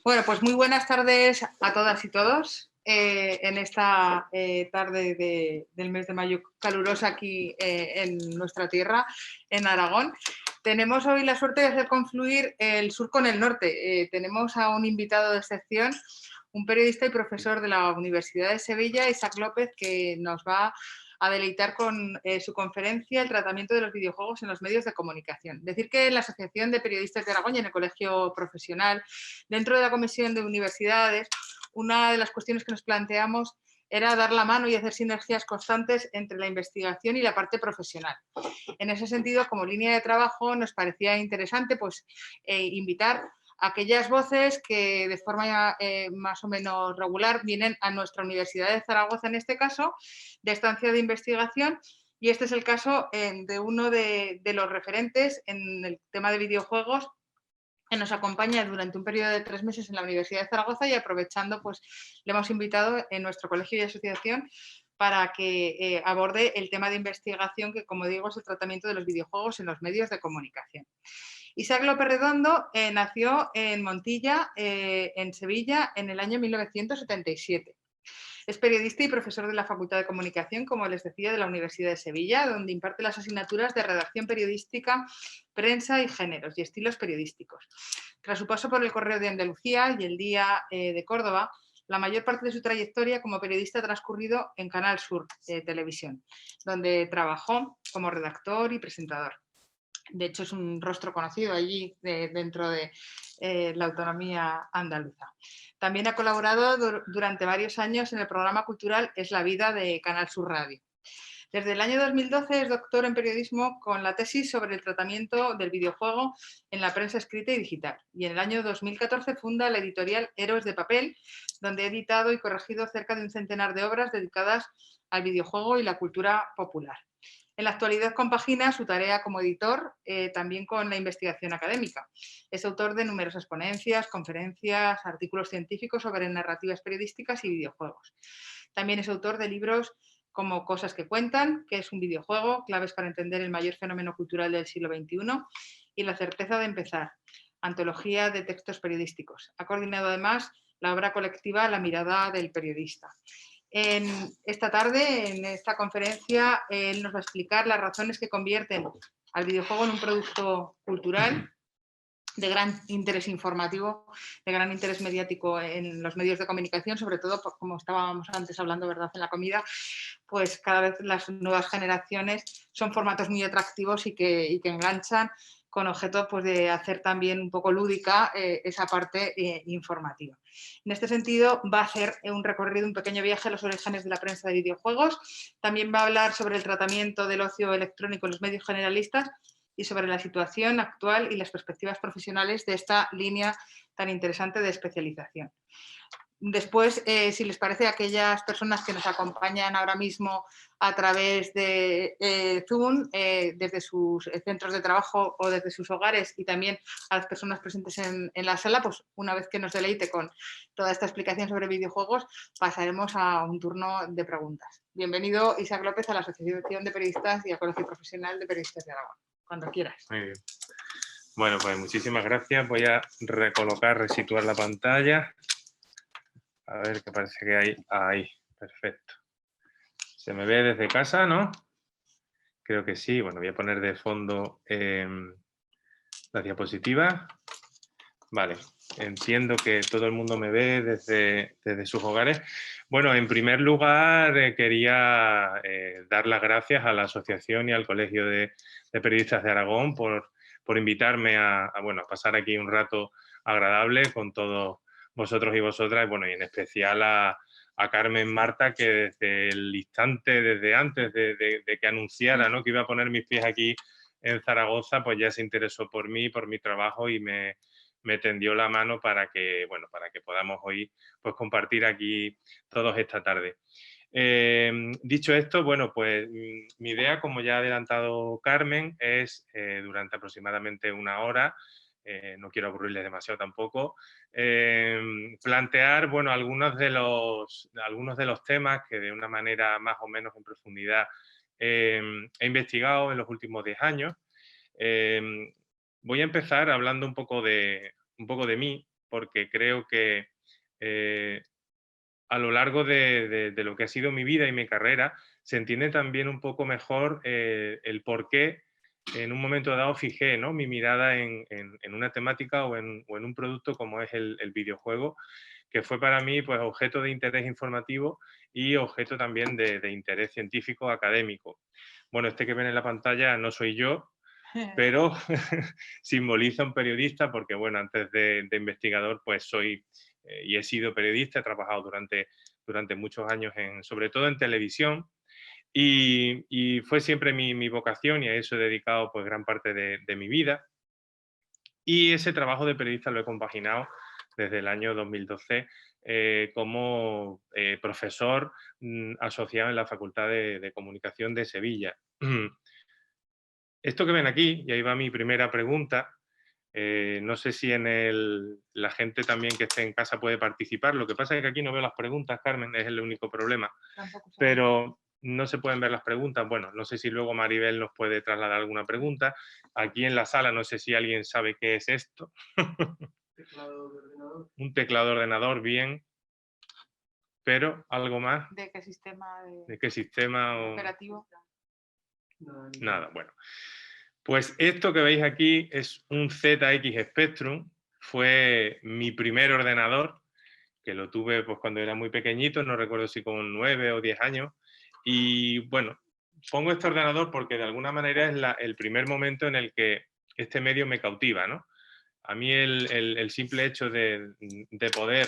Bueno, pues muy buenas tardes a todas y todos. En esta tarde del mes de mayo calurosa aquí en nuestra tierra, en Aragón. Tenemos hoy la suerte de hacer confluir el sur con el norte. Tenemos a un invitado de excepción, un periodista y profesor de la Universidad de Sevilla, Isaac López, que nos va a deleitar con su conferencia El tratamiento de los videojuegos en los medios de comunicación. Decir que en la Asociación de Periodistas de Aragón y en el Colegio Profesional, dentro de la Comisión de Universidades, una de las cuestiones que nos planteamos era dar la mano y hacer sinergias constantes entre la investigación y la parte profesional. En ese sentido, como línea de trabajo, nos parecía interesante pues, invitar a aquellas voces que de forma más o menos regular vienen a nuestra Universidad de Zaragoza, en este caso, de estancia de investigación. Y este es el caso de uno de los referentes en el tema de videojuegos, que nos acompaña durante un periodo de 3 meses en la Universidad de Zaragoza, y aprovechando, pues le hemos invitado en nuestro colegio y asociación para que aborde el tema de investigación que, como digo, es el tratamiento de los videojuegos en los medios de comunicación. Isaac López Redondo nació en Montilla, en Sevilla, en el año 1977. Es periodista y profesor de la Facultad de Comunicación, como les decía, de la Universidad de Sevilla, donde imparte las asignaturas de redacción periodística, prensa y géneros y estilos periodísticos. Tras su paso por el Correo de Andalucía y el Día de Córdoba, la mayor parte de su trayectoria como periodista ha transcurrido en Canal Sur Televisión, donde trabajó como redactor y presentador. De hecho, es un rostro conocido allí dentro de la autonomía andaluza. También ha colaborado durante varios años en el programa cultural Es la vida de Canal Sur Radio. Desde el año 2012 es doctor en periodismo con la tesis sobre el tratamiento del videojuego en la prensa escrita y digital. Y en el año 2014 funda la editorial Héroes de Papel, donde ha editado y corregido cerca de un centenar de obras dedicadas al videojuego y la cultura popular. En la actualidad compagina su tarea como editor también con la investigación académica. Es autor de numerosas ponencias, conferencias, artículos científicos sobre narrativas periodísticas y videojuegos. También es autor de libros como Cosas que cuentan, que es un videojuego, claves para entender el mayor fenómeno cultural del siglo XXI, y La certeza de empezar, antología de textos periodísticos. Ha coordinado además la obra colectiva La mirada del periodista. En esta tarde, en esta conferencia, él nos va a explicar las razones que convierten al videojuego en un producto cultural de gran interés informativo, de gran interés mediático en los medios de comunicación, sobre todo, como estábamos antes hablando, ¿verdad?, en la comida, pues cada vez las nuevas generaciones son formatos muy atractivos y que enganchan, con objeto pues, de hacer también un poco lúdica esa parte informativa. En este sentido, va a hacer un recorrido, un pequeño viaje a los orígenes de la prensa de videojuegos. También va a hablar sobre el tratamiento del ocio electrónico en los medios generalistas y sobre la situación actual y las perspectivas profesionales de esta línea tan interesante de especialización. Después, si les parece, a aquellas personas que nos acompañan ahora mismo a través de Zoom, desde sus centros de trabajo o desde sus hogares, y también a las personas presentes en la sala, pues una vez que nos deleite con toda esta explicación sobre videojuegos, pasaremos a un turno de preguntas. Bienvenido, Isaac López, a la Asociación de Periodistas y al Colegio Profesional de Periodistas de Aragón. Cuando quieras. Muy bien. Bueno, pues muchísimas gracias. Voy a recolocar, resituar la pantalla. A ver, que parece que hay ahí. Perfecto. ¿Se me ve desde casa, no? Creo que sí. Bueno, voy a poner de fondo la diapositiva. Vale. Entiendo que todo el mundo me ve desde sus hogares. Bueno, en primer lugar, quería dar las gracias a la Asociación y al Colegio de Periodistas de Aragón por invitarme a pasar aquí un rato agradable con todos vosotros y vosotras, bueno, y en especial a Carmen Marta, que desde el instante, desde antes de que anunciara, ¿no?, que iba a poner mis pies aquí en Zaragoza, pues ya se interesó por mí, por mi trabajo, y me tendió la mano para que podamos hoy pues compartir aquí todos esta tarde. Dicho esto, bueno, pues mi idea, como ya ha adelantado Carmen, es durante aproximadamente una hora, no quiero aburrirles demasiado tampoco, plantear, bueno, algunos de los temas que de una manera más o menos en profundidad he investigado en los últimos 10 años. Voy a empezar hablando un poco de mí, porque creo que a lo largo de lo que ha sido mi vida y mi carrera, se entiende también un poco mejor el por qué en un momento dado fijé, ¿no?, mi mirada en una temática o en un producto como es el videojuego, que fue para mí pues, objeto de interés informativo y objeto también de interés científico académico. Bueno, este que ven en la pantalla no soy yo, pero simboliza un periodista porque, bueno, antes de investigador, pues soy y he sido periodista, he trabajado durante muchos años, sobre todo en televisión, y fue siempre mi vocación y a eso he dedicado pues, gran parte de mi vida. Y ese trabajo de periodista lo he compaginado desde el año 2012 como profesor asociado en la Facultad de Comunicación de Sevilla. Esto que ven aquí, y ahí va mi primera pregunta, no sé si la gente también que esté en casa puede participar. Lo que pasa es que aquí no veo las preguntas, Carmen, es el único problema. Pero no se pueden ver las preguntas. Bueno, no sé si luego Maribel nos puede trasladar alguna pregunta. Aquí en la sala no sé si alguien sabe qué es esto. Teclado de ordenador. Un teclado de ordenador, bien. Pero, ¿algo más? ¿De qué sistema? ¿De qué sistema? Operativo. Nada, bueno. Pues esto que veis aquí es un ZX Spectrum, fue mi primer ordenador, que lo tuve pues, cuando era muy pequeñito, no recuerdo si con 9 o 10 años, y bueno, pongo este ordenador porque de alguna manera es el primer momento en el que este medio me cautiva, ¿no? A mí el simple hecho de poder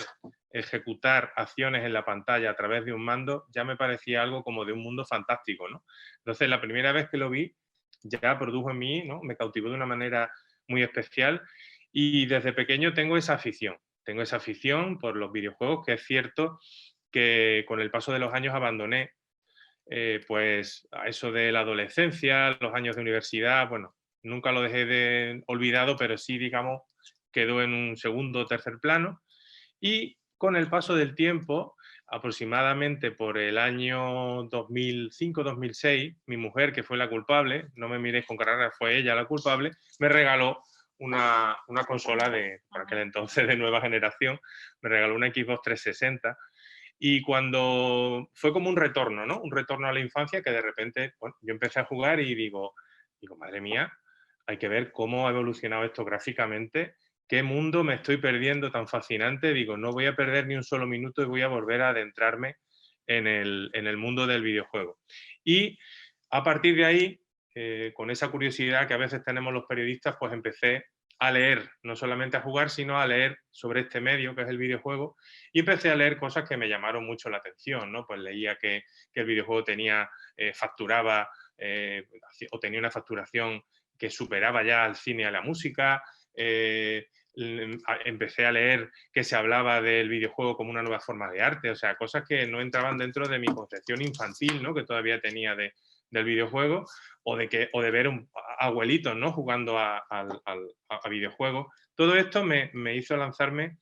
ejecutar acciones en la pantalla a través de un mando ya me parecía algo como de un mundo fantástico, ¿no? Entonces, la primera vez que lo vi, ya produjo en mí, ¿no?, me cautivó de una manera muy especial y desde pequeño tengo esa afición por los videojuegos, que es cierto que con el paso de los años abandoné, pues a eso de la adolescencia, los años de universidad, bueno, nunca lo dejé de olvidado, pero sí, digamos, quedó en un segundo o tercer plano y con el paso del tiempo, aproximadamente por el año 2005-2006, mi mujer, que fue la culpable, no me miréis con carrera, fue ella la culpable, me regaló una consola por aquel entonces de nueva generación, me regaló una Xbox 360 y cuando fue como un retorno, ¿no? Un retorno a la infancia que de repente, bueno, yo empecé a jugar y digo, madre mía, hay que ver cómo ha evolucionado esto gráficamente. ¿Qué mundo me estoy perdiendo tan fascinante? Digo, no voy a perder ni un solo minuto y voy a volver a adentrarme en el mundo del videojuego. Y a partir de ahí, con esa curiosidad que a veces tenemos los periodistas, pues empecé a leer, no solamente a jugar, sino a leer sobre este medio que es el videojuego y empecé a leer cosas que me llamaron mucho la atención, ¿no? Pues leía que el videojuego facturaba o tenía una facturación que superaba ya al cine y a la música. Empecé a leer que se hablaba del videojuego como una nueva forma de arte, o sea, cosas que no entraban dentro de mi concepción infantil, ¿no?, que todavía tenía del videojuego, o de ver abuelitos, ¿no?, jugando a videojuegos. Todo esto me hizo lanzarme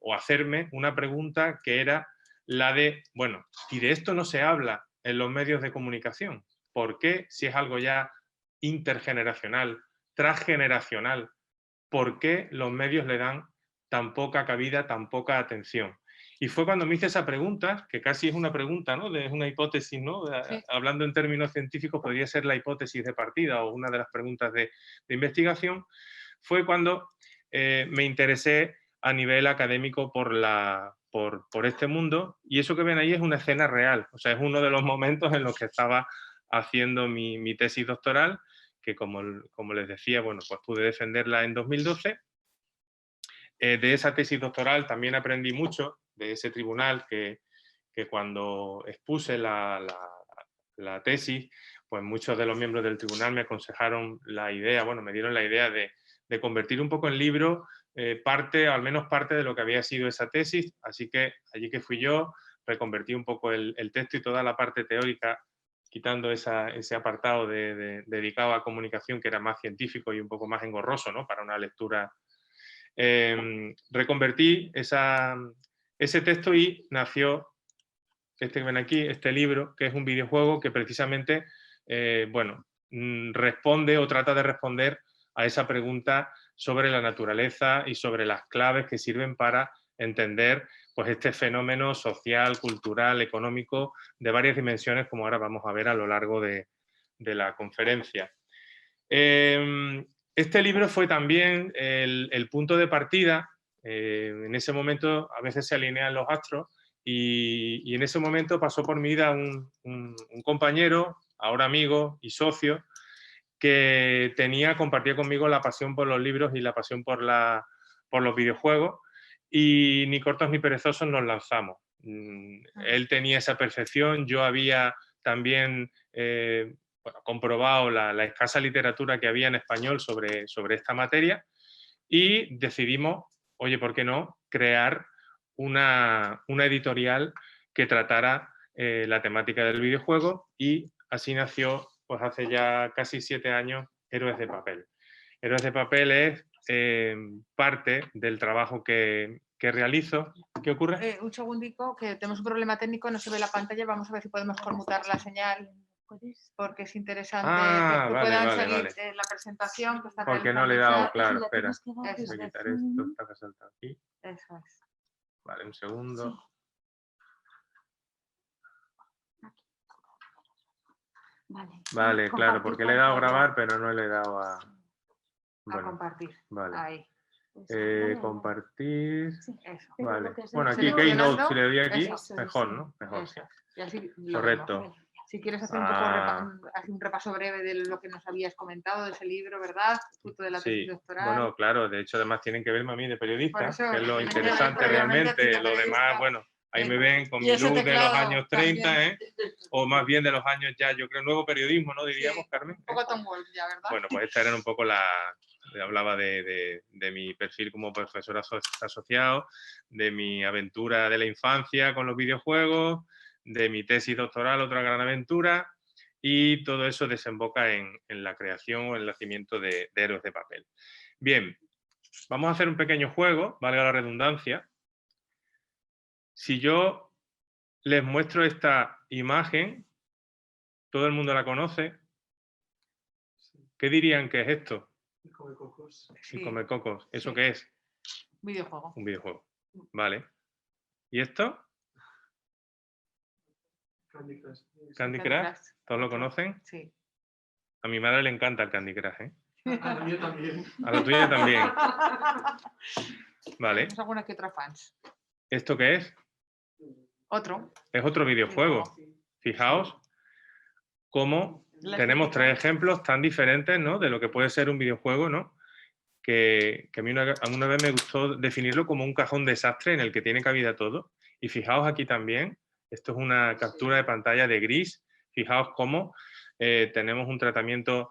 o hacerme una pregunta que era la de, bueno, ¿y de esto no se habla en los medios de comunicación? ¿Por qué, si es algo ya intergeneracional, transgeneracional, por qué los medios le dan tan poca cabida, tan poca atención? Y fue cuando me hice esa pregunta, que casi es una pregunta, ¿no?, es una hipótesis, ¿no? Sí. Hablando en términos científicos, podría ser la hipótesis de partida o una de las preguntas de investigación, fue cuando me interesé a nivel académico por este mundo, y eso que ven ahí es una escena real, o sea, es uno de los momentos en los que estaba haciendo mi tesis doctoral, que como les decía, bueno, pues pude defenderla en 2012. De esa tesis doctoral también aprendí mucho, de ese tribunal que cuando expuse la tesis, pues muchos de los miembros del tribunal me aconsejaron la idea, bueno, me dieron la idea de convertir un poco en libro al menos parte de lo que había sido esa tesis, así que allí que fui yo, reconvertí un poco el texto y toda la parte teórica, quitando ese apartado dedicado a comunicación que era más científico y un poco más engorroso, ¿no?, para una lectura. Reconvertí ese texto y nació este que ven aquí, este libro, que es un videojuego que precisamente, bueno, responde o trata de responder a esa pregunta sobre la naturaleza y sobre las claves que sirven para entender pues, este fenómeno social, cultural, económico de varias dimensiones, como ahora vamos a ver a lo largo de la conferencia. Este libro fue también el punto de partida. En ese momento a veces se alinean los astros y en ese momento pasó por mi vida un compañero, ahora amigo y socio, que compartía conmigo la pasión por los libros y la pasión por los videojuegos, y ni cortos ni perezosos nos lanzamos. Él tenía esa percepción, yo había también comprobado la escasa literatura que había en español sobre esta materia, y decidimos, oye, ¿por qué no?, crear una editorial que tratara la temática del videojuego, y así nació, pues hace ya casi 7 años, Héroes de Papel. Héroes de Papel es parte del trabajo que realizo. ¿Qué ocurre? Un segundico, que tenemos un problema técnico, no se ve la pantalla, vamos a ver si podemos conmutar la señal, porque es interesante que puedan seguir la presentación que está porque no le he dado, claro, Eso. espera, voy a quitar esto, está que salta aquí. Eso es. Vale, un segundo. Sí. Vale, claro, porque le he dado a grabar, pero no le he dado a... A compartir. Vale. Ahí. Compartir. Eso. Vale. Bueno, aquí Keynote, si le doy aquí, mejor, ¿no? Mejor. Eso. Y así lo Correcto. vemos. Si quieres hacer un repaso breve de lo que nos habías comentado de ese libro, ¿verdad? Fruto de la tesis doctoral. Bueno, claro, de hecho además tienen que verme a mí de periodista, eso, que es lo tienen que interesante ver realmente. previamente Lo demás, bueno, ahí me ven con mi ese luz de los teclado años 30, también. o más bien de los años ya, yo creo, nuevo periodismo, ¿no? Diríamos, Sí, Carmen. Un poco Tom Wolfe ya, ¿verdad? Bueno, pues esta era un poco hablaba de mi perfil como profesor asociado, de mi aventura de la infancia con los videojuegos, de mi tesis doctoral, otra gran aventura, y todo eso desemboca en la creación o el nacimiento de Héroes de Papel. Bien, vamos a hacer un pequeño juego, valga la redundancia. Si yo les muestro esta imagen, todo el mundo la conoce, ¿qué dirían que es esto? Y come cocos. Y come cocos. ¿Eso Sí. qué es? Videojuego. Un videojuego. Vale. ¿Y esto? Candy Crush. Candy Crush. ¿Todos lo conocen? Sí. A mi madre le encanta el Candy Crush, ¿eh? A la mía también. A la tuya también. Vale. Tenemos alguna que otra fans. ¿Esto qué es? Otro. Es otro videojuego. Fijaos cómo tenemos 3 ejemplos tan diferentes, ¿no?, de lo que puede ser un videojuego, ¿no?, que a mí una vez me gustó definirlo como un cajón desastre en el que tiene cabida todo. Y fijaos aquí también, esto es una captura de pantalla de Gris. Fijaos cómo tenemos un tratamiento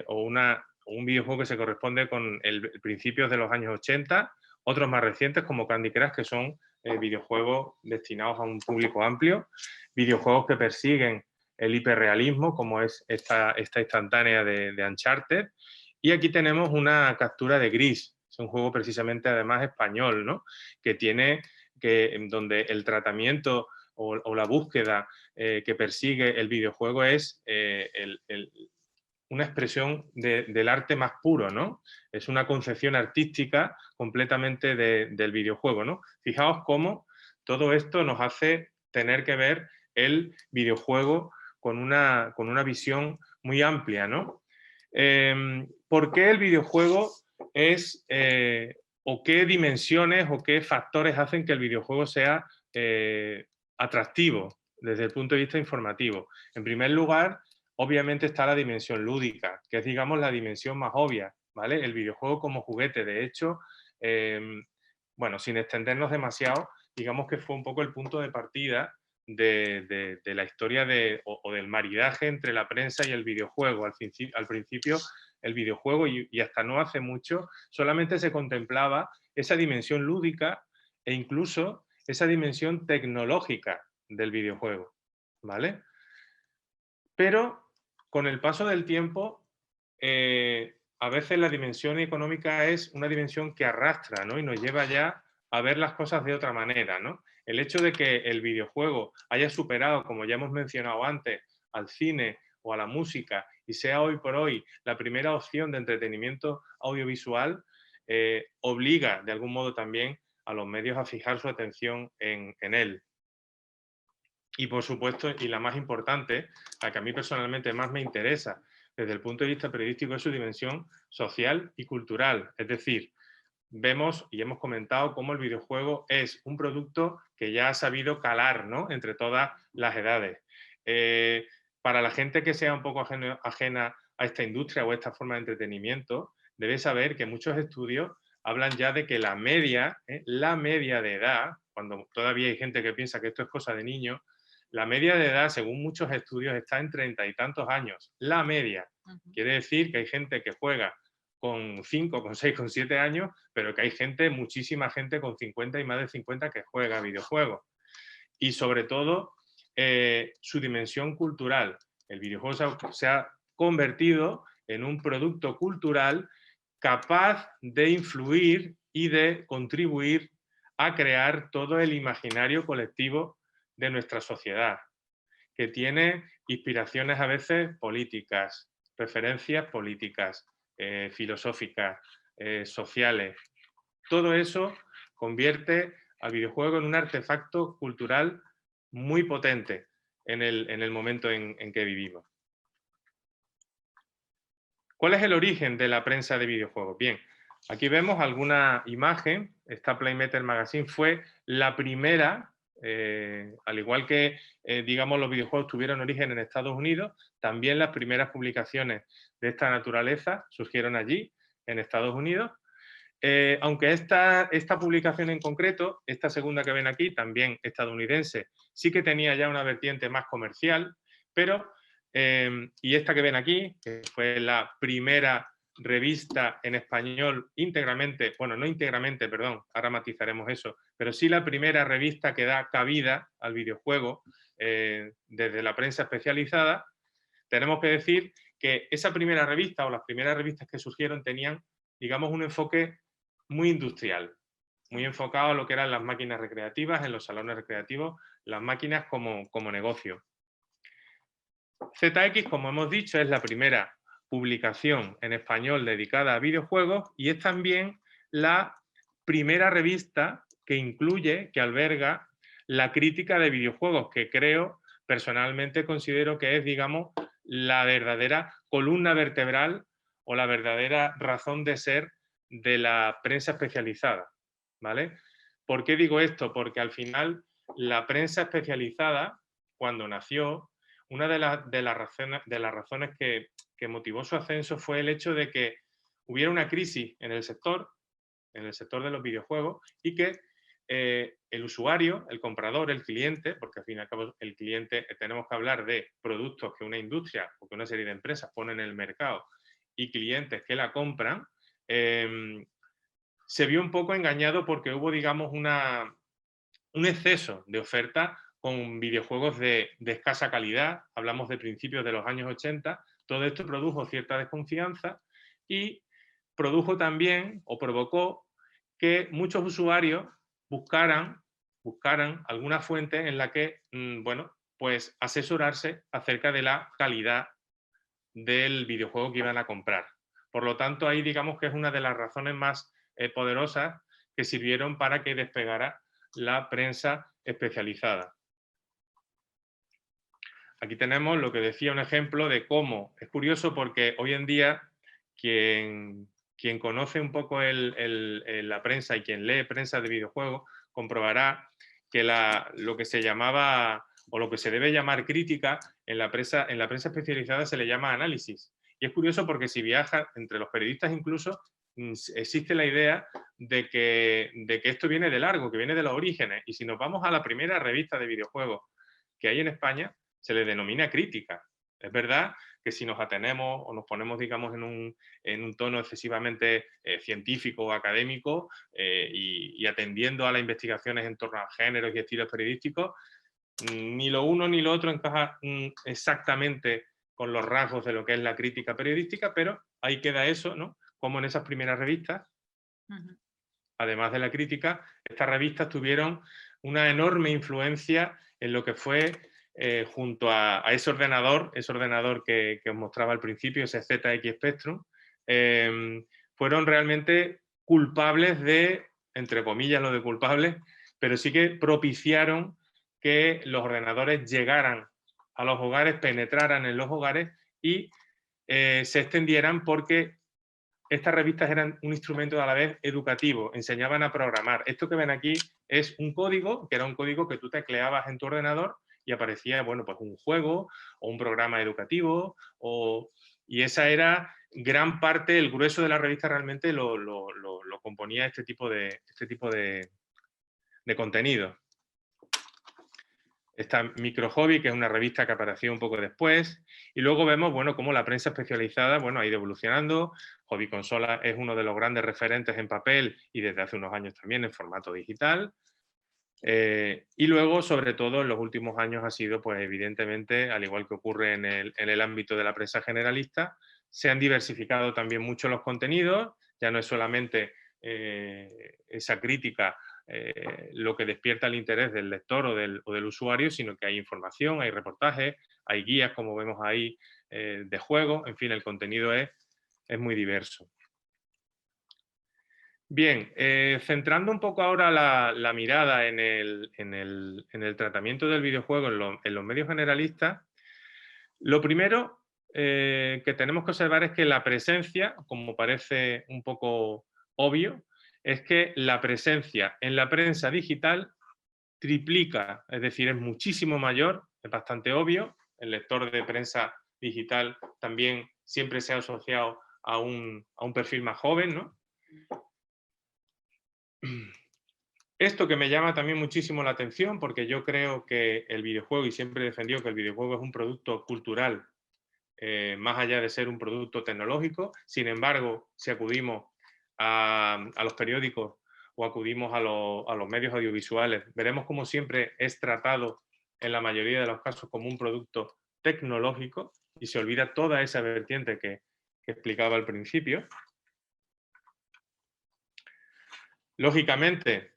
o un videojuego que se corresponde con principios de los años 80, otros más recientes como Candy Crush, que son videojuegos destinados a un público amplio, videojuegos que persiguen el hiperrealismo, como es esta instantánea de Uncharted. Y aquí tenemos una captura de Gris, es un juego precisamente además español, ¿no?, donde el tratamiento o la búsqueda que persigue el videojuego es una expresión del arte más puro, ¿no? Es una concepción artística completamente del videojuego, ¿no? Fijaos cómo todo esto nos hace tener que ver el videojuego con una visión muy amplia, ¿no? ¿Por qué el videojuego es, o qué dimensiones o qué factores hacen que el videojuego sea atractivo desde el punto de vista informativo? En primer lugar, obviamente está la dimensión lúdica, que es, digamos, la dimensión más obvia, ¿vale? El videojuego como juguete, de hecho, bueno, sin extendernos demasiado, digamos que fue un poco el punto de partida de la historia o del maridaje entre la prensa y el videojuego. Al principio el videojuego, y hasta no hace mucho, solamente se contemplaba esa dimensión lúdica e incluso esa dimensión tecnológica del videojuego, ¿vale? Pero con el paso del tiempo, a veces la dimensión económica es una dimensión que arrastra, ¿no?, y nos lleva ya a ver las cosas de otra manera, ¿no? El hecho de que el videojuego haya superado, como ya hemos mencionado antes, al cine o a la música y sea hoy por hoy la primera opción de entretenimiento audiovisual, obliga de algún modo también a los medios a fijar su atención en él. Y por supuesto, y la más importante, la que a mí personalmente más me interesa desde el punto de vista periodístico, es su dimensión social y cultural. Es decir, vemos y hemos comentado cómo el videojuego es un producto que ya ha sabido calar, ¿no?, entre todas las edades. Para la gente que sea un poco ajena a esta industria o a esta forma de entretenimiento, debe saber que muchos estudios hablan ya de que la media de edad, cuando todavía hay gente que piensa que esto es cosa de niños, la media de edad, según muchos estudios, está en 30 y tantos años. La media. Quiere decir que hay gente que juega con 5, con 6, con 7 años, pero que hay gente, muchísima gente con 50 y más de 50 que juega videojuegos. Y sobre todo, su dimensión cultural. El videojuego se ha convertido en un producto cultural capaz de influir y de contribuir a crear todo el imaginario colectivo de nuestra sociedad, que tiene inspiraciones a veces políticas, referencias políticas, filosóficas, sociales. Todo eso convierte al videojuego en un artefacto cultural muy potente en el momento en que vivimos. ¿Cuál es el origen de la prensa de videojuegos? Bien, aquí vemos alguna imagen. Esta Playmaker Magazine fue la primera, al igual que, digamos, los videojuegos tuvieron origen en Estados Unidos, también las primeras publicaciones de esta naturaleza surgieron allí, en Estados Unidos. Aunque esta publicación en concreto, esta segunda que ven aquí, también estadounidense, sí que tenía ya una vertiente más comercial, pero, y esta que ven aquí, que fue la primera revista en español íntegramente, bueno, no íntegramente, perdón, ahora matizaremos eso, pero sí la primera revista que da cabida al videojuego desde la prensa especializada, tenemos que decir que esa primera revista o las primeras revistas que surgieron tenían, digamos, un enfoque muy industrial, muy enfocado a lo que eran las máquinas recreativas, en los salones recreativos, las máquinas como negocio. ZX, como hemos dicho, es la primera publicación en español dedicada a videojuegos y es también la primera revista que incluye, que alberga la crítica de videojuegos, que creo, personalmente considero que es, digamos, la verdadera columna vertebral o la verdadera razón de ser de la prensa especializada, ¿vale? ¿Por qué digo esto? Porque al final la prensa especializada, cuando nació, una de las razones que motivó su ascenso fue el hecho de que hubiera una crisis en el sector de los videojuegos y que el usuario, el comprador, el cliente, porque al fin y al cabo el cliente, tenemos que hablar de productos que una industria o que una serie de empresas ponen en el mercado y clientes que la compran, se vio un poco engañado porque hubo, digamos, un exceso de oferta con videojuegos de escasa calidad. Hablamos de principios de los años 80. Todo esto produjo cierta desconfianza y produjo también o provocó que muchos usuarios buscaran alguna fuente en la que, bueno, pues asesorarse acerca de la calidad del videojuego que iban a comprar. Por lo tanto, ahí digamos que es una de las razones más poderosas que sirvieron para que despegara la prensa especializada. Aquí tenemos lo que decía, un ejemplo de cómo, es curioso porque hoy en día quien conoce un poco la prensa y quien lee prensa de videojuegos comprobará que lo que se llamaba o lo que se debe llamar crítica en la prensa especializada se le llama análisis. Y es curioso porque si viaja entre los periodistas incluso existe la idea de que esto viene de largo, que viene de los orígenes. Y si nos vamos a la primera revista de videojuegos que hay en España, se le denomina crítica. Es verdad que si nos atenemos o nos ponemos, digamos, en un tono excesivamente científico o académico y atendiendo a las investigaciones en torno a géneros y estilos periodísticos, ni lo uno ni lo otro encaja exactamente con los rasgos de lo que es la crítica periodística, pero ahí queda eso, ¿no? Como en esas primeras revistas, además de la crítica, estas revistas tuvieron una enorme influencia en lo que fue junto a ese ordenador que os mostraba al principio, ese ZX Spectrum, fueron realmente culpables de, entre comillas lo de culpables, pero sí que propiciaron que los ordenadores llegaran a los hogares, penetraran en los hogares y se extendieran, porque estas revistas eran un instrumento a la vez educativo, enseñaban a programar. Esto que ven aquí es un código, que era un código que tú tecleabas en tu ordenador y aparecía, bueno, pues un juego o un programa educativo, y esa era gran parte, el grueso de la revista realmente lo componía este tipo de contenido. Está Micro Hobby, que es una revista que apareció un poco después, y luego vemos, bueno, cómo la prensa especializada, bueno, ha ido evolucionando. Hobby Consola es uno de los grandes referentes en papel y desde hace unos años también en formato digital. Y luego, sobre todo, en los últimos años ha sido, pues evidentemente, al igual que ocurre en el ámbito de la prensa generalista, se han diversificado también mucho los contenidos, ya no es solamente esa crítica lo que despierta el interés del lector o del usuario, sino que hay información, hay reportajes, hay guías, como vemos ahí, de juego. En fin, el contenido es muy diverso. Bien, centrando un poco ahora la mirada en el tratamiento del videojuego en los medios generalistas, lo primero que tenemos que observar es que la presencia, como parece un poco obvio, es que la presencia en la prensa digital triplica, es decir, es muchísimo mayor, es bastante obvio. El lector de prensa digital también siempre se ha asociado a un perfil más joven, ¿no? Esto que me llama también muchísimo la atención, porque yo creo que el videojuego, y siempre he defendido que el videojuego es un producto cultural, más allá de ser un producto tecnológico. Sin embargo, si acudimos a los periódicos o acudimos a los medios audiovisuales, veremos como siempre es tratado en la mayoría de los casos como un producto tecnológico y se olvida toda esa vertiente que explicaba al principio. Lógicamente,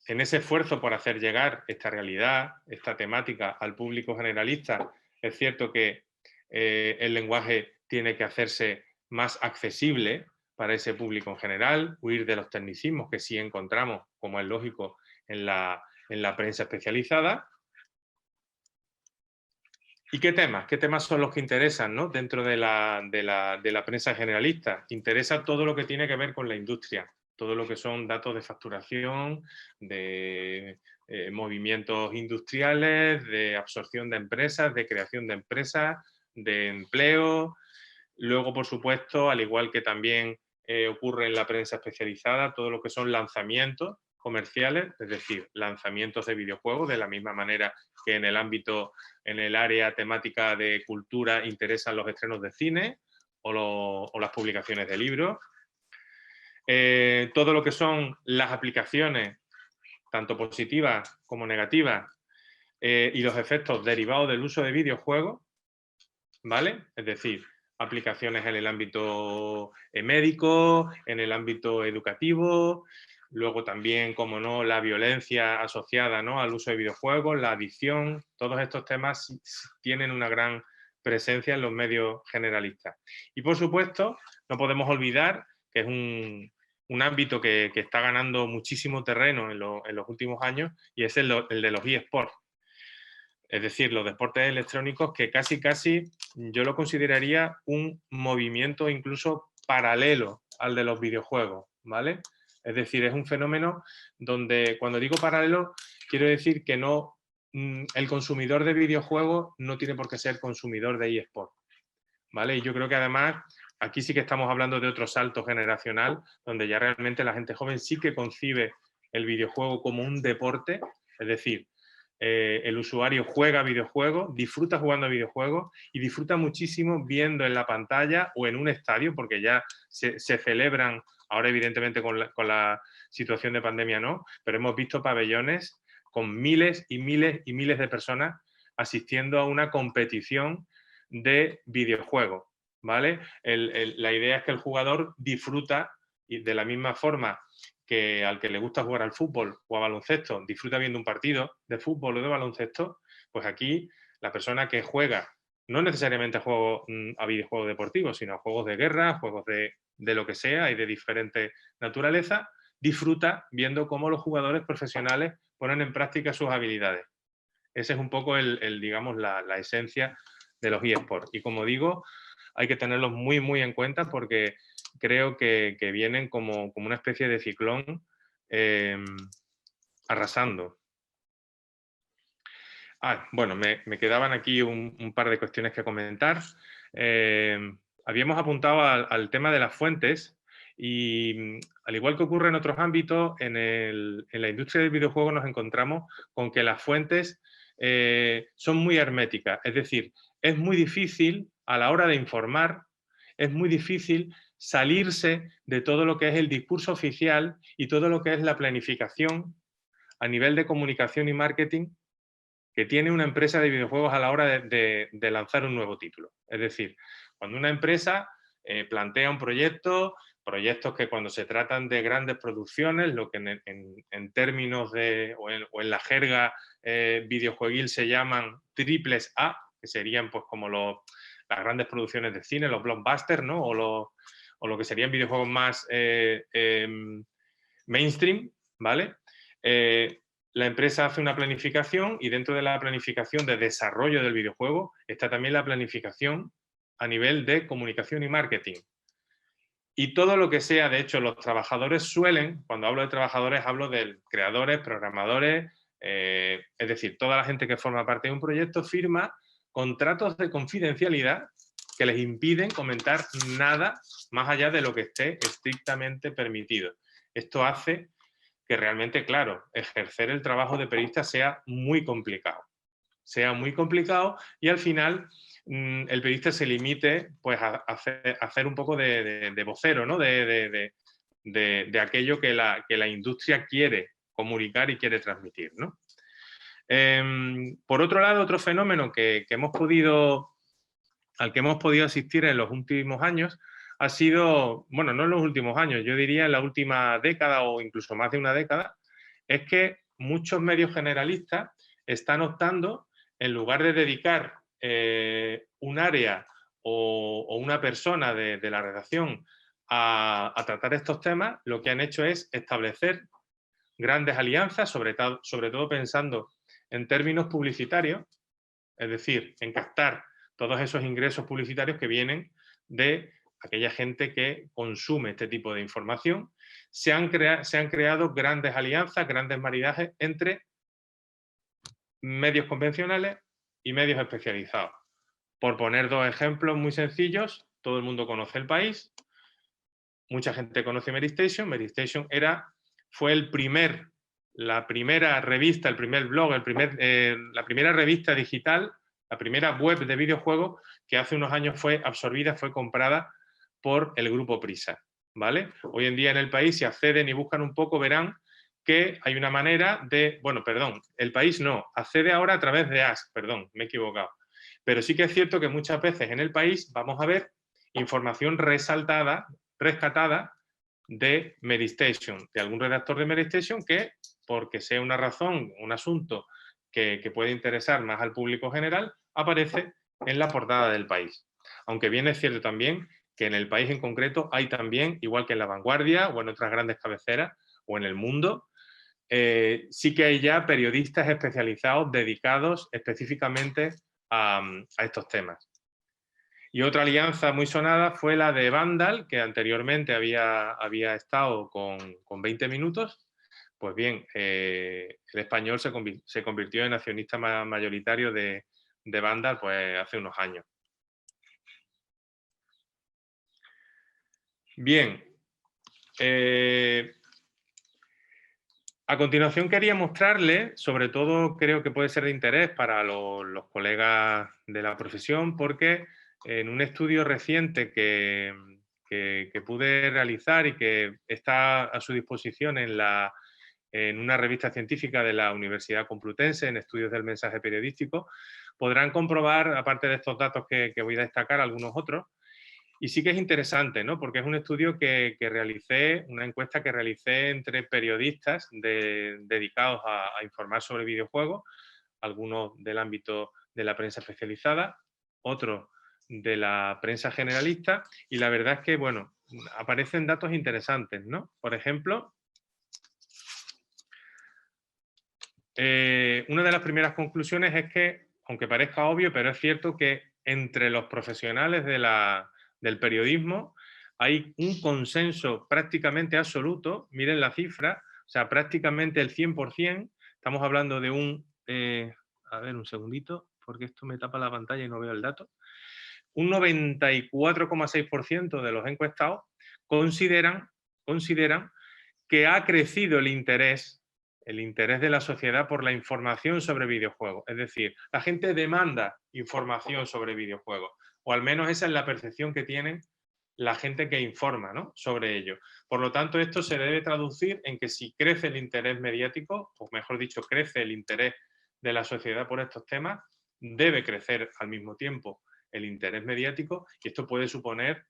en ese esfuerzo por hacer llegar esta realidad, esta temática al público generalista, es cierto que el lenguaje tiene que hacerse más accesible para ese público en general, huir de los tecnicismos que sí encontramos, como es lógico, en la prensa especializada. ¿Y qué temas? ¿Qué temas son los que interesan, ¿no? Dentro de la prensa generalista? Interesa todo lo que tiene que ver con la industria, todo lo que son datos de facturación, de movimientos industriales, de absorción de empresas, de creación de empresas, de empleo. Luego, por supuesto, al igual que también ocurre en la prensa especializada, todo lo que son lanzamientos comerciales, es decir, lanzamientos de videojuegos, de la misma manera que en el ámbito, en el área temática de cultura interesan los estrenos de cine o las publicaciones de libros. Todo lo que son las aplicaciones, tanto positivas como negativas, y los efectos derivados del uso de videojuegos, ¿vale? Es decir, aplicaciones en el ámbito médico, en el ámbito educativo, luego también, como no, la violencia asociada, ¿no?, al uso de videojuegos, la adicción. Todos estos temas tienen una gran presencia en los medios generalistas. Y, por supuesto, no podemos olvidar que es un ámbito que está ganando muchísimo terreno en los últimos años, y es el de los eSports. Es decir, los deportes electrónicos, que casi yo lo consideraría un movimiento incluso paralelo al de los videojuegos, ¿vale? Es decir, es un fenómeno donde, cuando digo paralelo, quiero decir que no, el consumidor de videojuegos no tiene por qué ser consumidor de eSport, ¿vale? Y yo creo que además aquí sí que estamos hablando de otro salto generacional, donde ya realmente la gente joven sí que concibe el videojuego como un deporte, es decir, el usuario juega videojuegos, disfruta jugando a videojuegos y disfruta muchísimo viendo en la pantalla o en un estadio, porque ya se celebran, ahora evidentemente con la situación de pandemia no, pero hemos visto pabellones con miles y miles y miles de personas asistiendo a una competición de videojuegos, ¿vale? La idea es que el jugador disfruta, y de la misma forma que al que le gusta jugar al fútbol o a baloncesto disfruta viendo un partido de fútbol o de baloncesto, pues aquí la persona que juega, no necesariamente a videojuegos deportivos, sino a juegos de guerra, juegos de lo que sea y de diferente naturaleza, disfruta viendo cómo los jugadores profesionales ponen en práctica sus habilidades. Ese es un poco digamos, la esencia de los eSports. Y como digo, hay que tenerlos muy, muy en cuenta porque creo que vienen como una especie de ciclón arrasando. Bueno, me quedaban aquí un par de cuestiones que comentar. Habíamos apuntado al tema de las fuentes y al igual que ocurre en otros ámbitos, en la industria del videojuego nos encontramos con que las fuentes son muy herméticas. Es decir, es muy difícil a la hora de informar, es muy difícil salirse de todo lo que es el discurso oficial y todo lo que es la planificación a nivel de comunicación y marketing que tiene una empresa de videojuegos a la hora de lanzar un nuevo título. Es decir, cuando una empresa plantea un proyectos que cuando se tratan de grandes producciones, lo que en términos o en la jerga videojueguil se llaman triples A, que serían pues como las grandes producciones de cine, los blockbusters, ¿no? o lo que serían videojuegos más mainstream, ¿vale? La empresa hace una planificación y dentro de la planificación de desarrollo del videojuego está también la planificación a nivel de comunicación y marketing. Y todo lo que sea, de hecho, los trabajadores suelen, cuando hablo de trabajadores, hablo de creadores, programadores, es decir, toda la gente que forma parte de un proyecto firma contratos de confidencialidad que les impiden comentar nada más allá de lo que esté estrictamente permitido. Esto hace que realmente, claro, ejercer el trabajo de periodista sea muy complicado. Y al final el periodista se limite pues, a hacer un poco de vocero, ¿no? de aquello que la industria quiere comunicar y quiere transmitir, ¿no? Por otro lado, otro fenómeno al que hemos podido asistir en los últimos años ha sido, bueno, no en los últimos años, yo diría en la última década o incluso más de una década, es que muchos medios generalistas están optando, en lugar de dedicar un área o una persona de la redacción a tratar estos temas, lo que han hecho es establecer grandes alianzas, sobre todo pensando en términos publicitarios, es decir, en captar todos esos ingresos publicitarios que vienen de aquella gente que consume este tipo de información. Se han creado grandes alianzas, grandes maridajes entre medios convencionales y medios especializados. Por poner dos ejemplos muy sencillos, todo el mundo conoce El País, mucha gente conoce Medistation. Medistation fue la primera revista, el primer blog, la primera revista digital, la primera web de videojuegos que hace unos años fue absorbida, fue comprada por el grupo Prisa, ¿vale? Hoy en día en El País, si acceden y buscan un poco, verán que hay una manera de... Bueno, perdón, El País no, accede ahora a través de Ask, perdón, me he equivocado. Pero sí que es cierto que muchas veces en El País vamos a ver información rescatada de Medistation, de algún redactor de Medistation que, porque sea una razón, un asunto que puede interesar más al público general, aparece en la portada del País. Aunque bien es cierto también que en El País en concreto hay también, igual que en La Vanguardia o en otras grandes cabeceras o en El Mundo, sí que hay ya periodistas especializados dedicados específicamente a estos temas. Y otra alianza muy sonada fue la de Vandal, que anteriormente había estado con 20 minutos. Pues bien, el español se convirtió en accionista mayoritario de Vandal pues, hace unos años. Bien. A continuación quería mostrarle, sobre todo creo que puede ser de interés para los colegas de la profesión, porque en un estudio reciente que pude realizar y que está a su disposición en una revista científica de la Universidad Complutense, en Estudios del Mensaje Periodístico, podrán comprobar, aparte de estos datos que voy a destacar, algunos otros. Y sí que es interesante, ¿no? Porque es un estudio que realicé, una encuesta que realicé entre periodistas dedicados a informar sobre videojuegos, algunos del ámbito de la prensa especializada, otros de la prensa generalista, y la verdad es que, bueno, aparecen datos interesantes, ¿no? Por ejemplo, una de las primeras conclusiones es que, aunque parezca obvio, pero es cierto que entre los profesionales del periodismo hay un consenso prácticamente absoluto, miren la cifra, o sea, prácticamente el 100%, estamos hablando de a ver, un segundito, porque esto me tapa la pantalla y no veo el dato, un 94,6% de los encuestados consideran que ha crecido el interés de la sociedad por la información sobre videojuegos. Es decir, la gente demanda información sobre videojuegos, o al menos esa es la percepción que tienen la gente que informa, ¿no?, sobre ello. Por lo tanto, esto se debe traducir en que si crece el interés mediático, o mejor dicho, crece el interés de la sociedad por estos temas, debe crecer al mismo tiempo el interés mediático, y esto puede suponer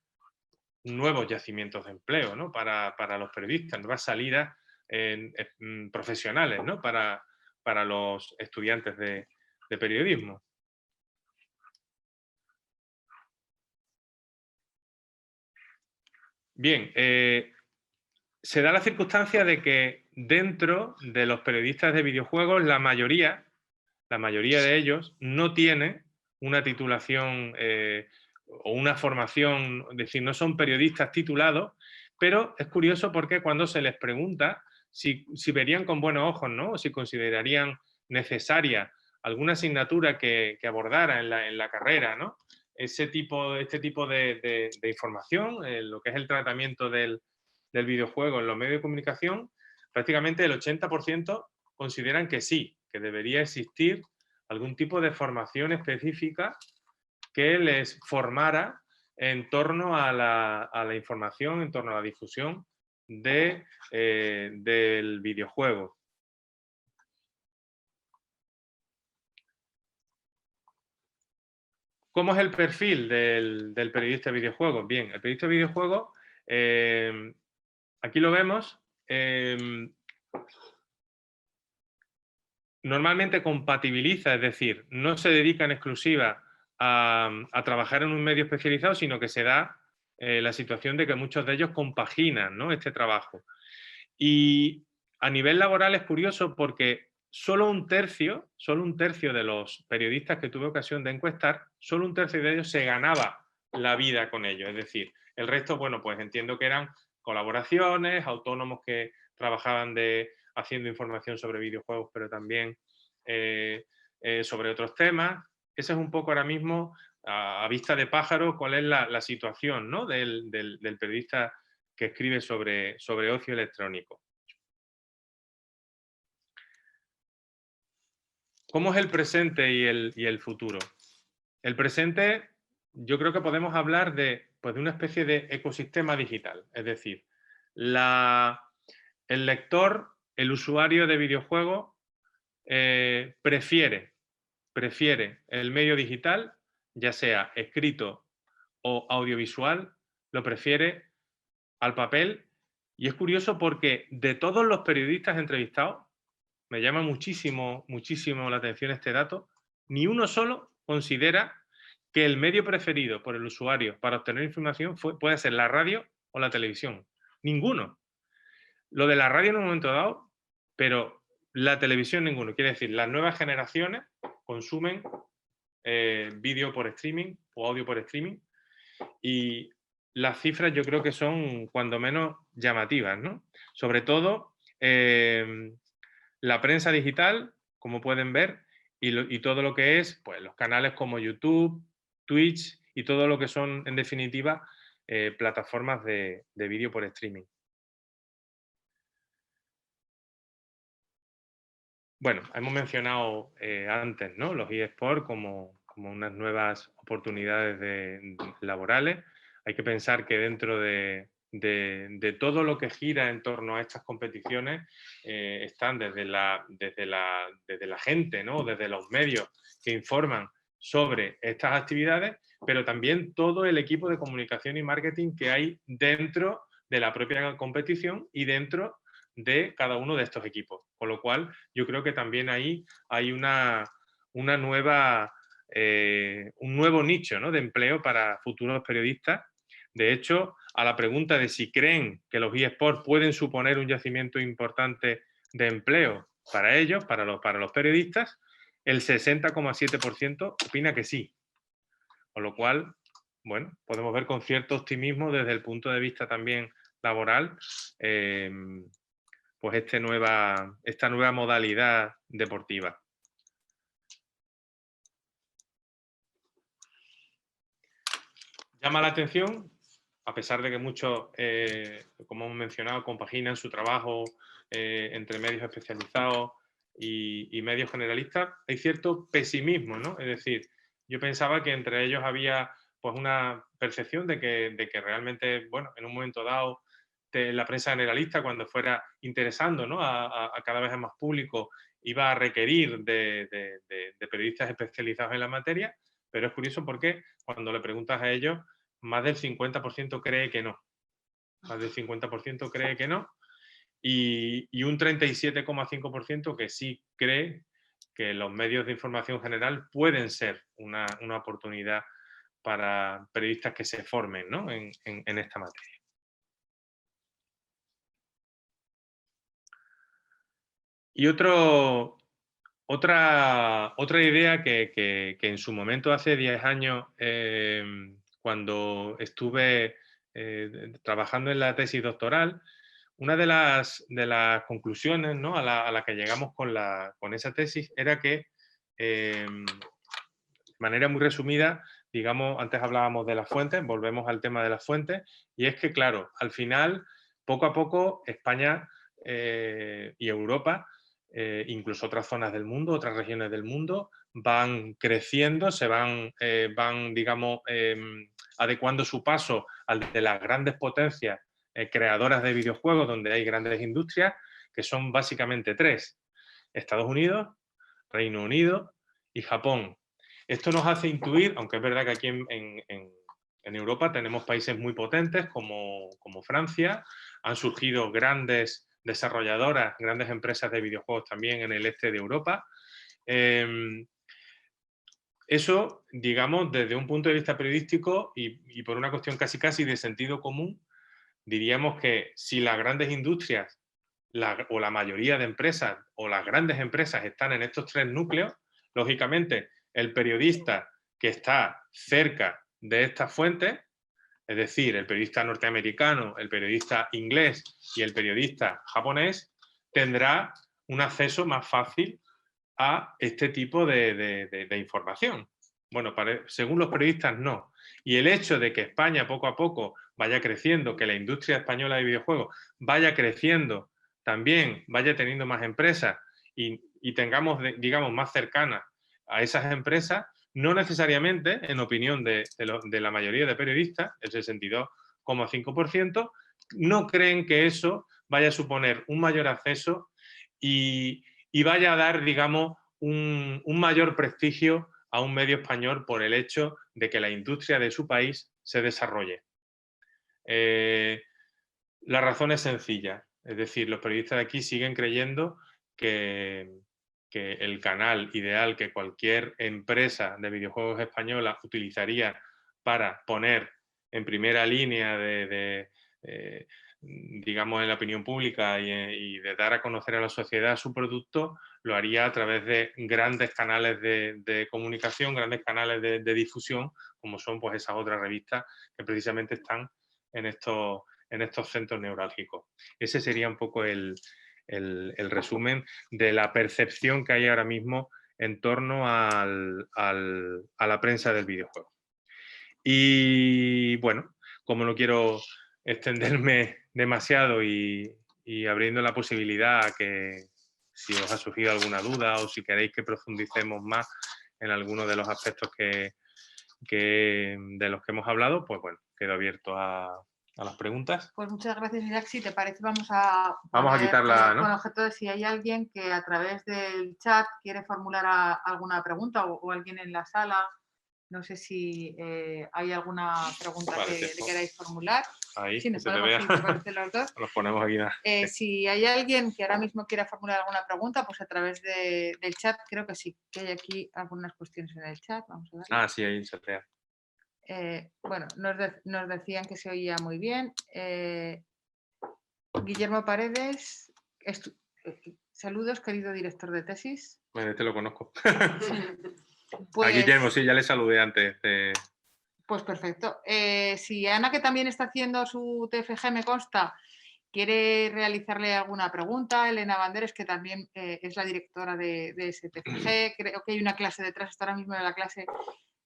nuevos yacimientos de empleo, ¿no?, para los periodistas, nuevas salidas profesionales, ¿no?, para los estudiantes de periodismo. Bien, se da la circunstancia de que dentro de los periodistas de videojuegos la mayoría de ellos no tiene una titulación o una formación, es decir, no son periodistas titulados, pero es curioso porque cuando se les pregunta si verían con buenos ojos, ¿no?, o si considerarían necesaria alguna asignatura que abordara en la carrera, ¿no?, este tipo de información, lo que es el tratamiento del videojuego en los medios de comunicación, prácticamente el 80% consideran que sí, que debería existir algún tipo de formación específica que les formara en torno a la información, en torno a la difusión del videojuego. ¿Cómo es el perfil del periodista de videojuegos? Bien, el periodista de videojuegos, aquí lo vemos, normalmente compatibiliza, es decir, no se dedica en exclusiva a trabajar en un medio especializado, sino que se da la situación de que muchos de ellos compaginan, ¿no?, este trabajo. Y a nivel laboral es curioso porque solo un tercio de los periodistas que tuve ocasión de encuestar, solo un tercio de ellos se ganaba la vida con ello. Es decir, el resto, bueno, pues entiendo que eran colaboraciones, autónomos que trabajaban haciendo información sobre videojuegos, pero también sobre otros temas. Ese es un poco ahora mismo, a vista de pájaro, cuál es la situación, ¿no?, del periodista que escribe sobre ocio electrónico. ¿Cómo es el presente y el futuro? El presente, yo creo que podemos hablar de una especie de ecosistema digital. Es decir, el lector, el usuario de videojuegos, prefiere el medio digital, ya sea escrito o audiovisual, lo prefiere al papel. Y es curioso porque de todos los periodistas entrevistados, me llama muchísimo la atención este dato, ni uno solo considera que el medio preferido por el usuario para obtener información puede ser la radio o la televisión. Ninguno. Lo de la radio en un momento dado, pero la televisión ninguno. Quiere decir, las nuevas generaciones consumen vídeo por streaming o audio por streaming, y las cifras yo creo que son cuando menos llamativas, ¿no? Sobre todo la prensa digital, como pueden ver, y todo lo que es, pues, los canales como YouTube, Twitch y todo lo que son, en definitiva, plataformas de vídeo por streaming. Bueno, hemos mencionado antes, ¿no?, los eSports como unas nuevas oportunidades laborales. Hay que pensar que dentro de todo lo que gira en torno a estas competiciones están desde la gente, ¿no?, desde los medios que informan sobre estas actividades, pero también todo el equipo de comunicación y marketing que hay dentro de la propia competición y dentro de cada uno de estos equipos. Con lo cual, yo creo que también ahí hay una nueva, un nuevo nicho, ¿no?, de empleo para futuros periodistas. De hecho, a la pregunta de si creen que los eSports pueden suponer un yacimiento importante de empleo para ellos, para los periodistas, el 60,7% opina que sí. Con lo cual, bueno, podemos ver con cierto optimismo desde el punto de vista también laboral, pues esta nueva modalidad deportiva. Llama la atención, a pesar de que muchos, como hemos mencionado, compaginan su trabajo entre medios especializados y medios generalistas, hay cierto pesimismo, ¿no? Es decir, yo pensaba que entre ellos había pues una percepción de que realmente, bueno, en un momento dado, la prensa generalista, cuando fuera interesando, ¿no?, a cada vez más público, iba a requerir de periodistas especializados en la materia, pero es curioso porque cuando le preguntas a ellos, más del 50% cree que no. Más del 50% cree que no. Y un 37,5% que sí cree que los medios de información general pueden ser una oportunidad para periodistas que se formen, ¿no?, en esta materia. Y otra idea que en su momento, hace 10 años, cuando estuve trabajando en la tesis doctoral, una de las conclusiones, ¿no?, a la que llegamos con esa tesis era que, de manera muy resumida, digamos, antes hablábamos de las fuentes, volvemos al tema de las fuentes, y es que, claro, al final, poco a poco, España y Europa, incluso otras zonas del mundo, otras regiones del mundo, van creciendo, van digamos, adecuando su paso al de las grandes potencias creadoras de videojuegos, donde hay grandes industrias, que son básicamente 3: Estados Unidos, Reino Unido y Japón. Esto nos hace intuir, aunque es verdad que aquí en Europa tenemos países muy potentes como Francia, han surgido grandes desarrolladoras, grandes empresas de videojuegos también en el este de Europa. Eso, digamos, desde un punto de vista periodístico y por una cuestión casi de sentido común, diríamos que si las grandes industrias o la mayoría de empresas o las grandes empresas están en estos 3 núcleos, lógicamente el periodista que está cerca de estas fuentes, es decir, el periodista norteamericano, el periodista inglés y el periodista japonés, tendrá un acceso más fácil a este tipo de información. Bueno, según los periodistas, no. Y el hecho de que España poco a poco vaya creciendo, que la industria española de videojuegos vaya creciendo también, vaya teniendo más empresas y tengamos, digamos, más cercanas a esas empresas, no necesariamente, en opinión de la mayoría de periodistas, el 62,5%, no creen que eso vaya a suponer un mayor acceso y vaya a dar, digamos, un mayor prestigio a un medio español por el hecho de que la industria de su país se desarrolle. La razón es sencilla, es decir, los periodistas de aquí siguen creyendo que el canal ideal que cualquier empresa de videojuegos española utilizaría para poner en primera línea digamos, en la opinión pública y de dar a conocer a la sociedad su producto, lo haría a través de grandes canales de comunicación, grandes canales de difusión, como son pues esas otras revistas que precisamente están en estos centros neurálgicos. Ese sería un poco el resumen de la percepción que hay ahora mismo en torno a la prensa del videojuego. Y bueno, como no quiero extenderme demasiado y abriendo la posibilidad a que si os ha surgido alguna duda o si queréis que profundicemos más en alguno de los aspectos de los que hemos hablado, pues bueno, quedo abierto a a las preguntas. Pues muchas gracias, Isaac. Si te parece, vamos a Vamos a poner quitarla, ¿no? con objeto de si hay alguien que a través del chat quiere formular alguna pregunta o alguien en la sala. No sé si hay alguna pregunta Vale, que tiempo. queráis formular. Ahí, Sí, que nos se te podemos, vea. si te parece los dos. Los ponemos aquí. Nada. Si hay alguien que ahora mismo quiera formular alguna pregunta, pues a través del chat, creo que sí, que hay aquí algunas cuestiones en el chat. Vamos a ver. Ah, sí, ahí se vea. Bueno, nos decían que se oía muy bien. Guillermo Paredes, saludos, querido director de tesis. Bueno, este lo conozco. Pues, A Guillermo, sí, ya le saludé antes. Pues perfecto. Si Ana, que también está haciendo su TFG, me consta, quiere realizarle alguna pregunta, Elena Banderes, que también es la directora de ese TFG, creo que hay una clase detrás, está ahora mismo en la clase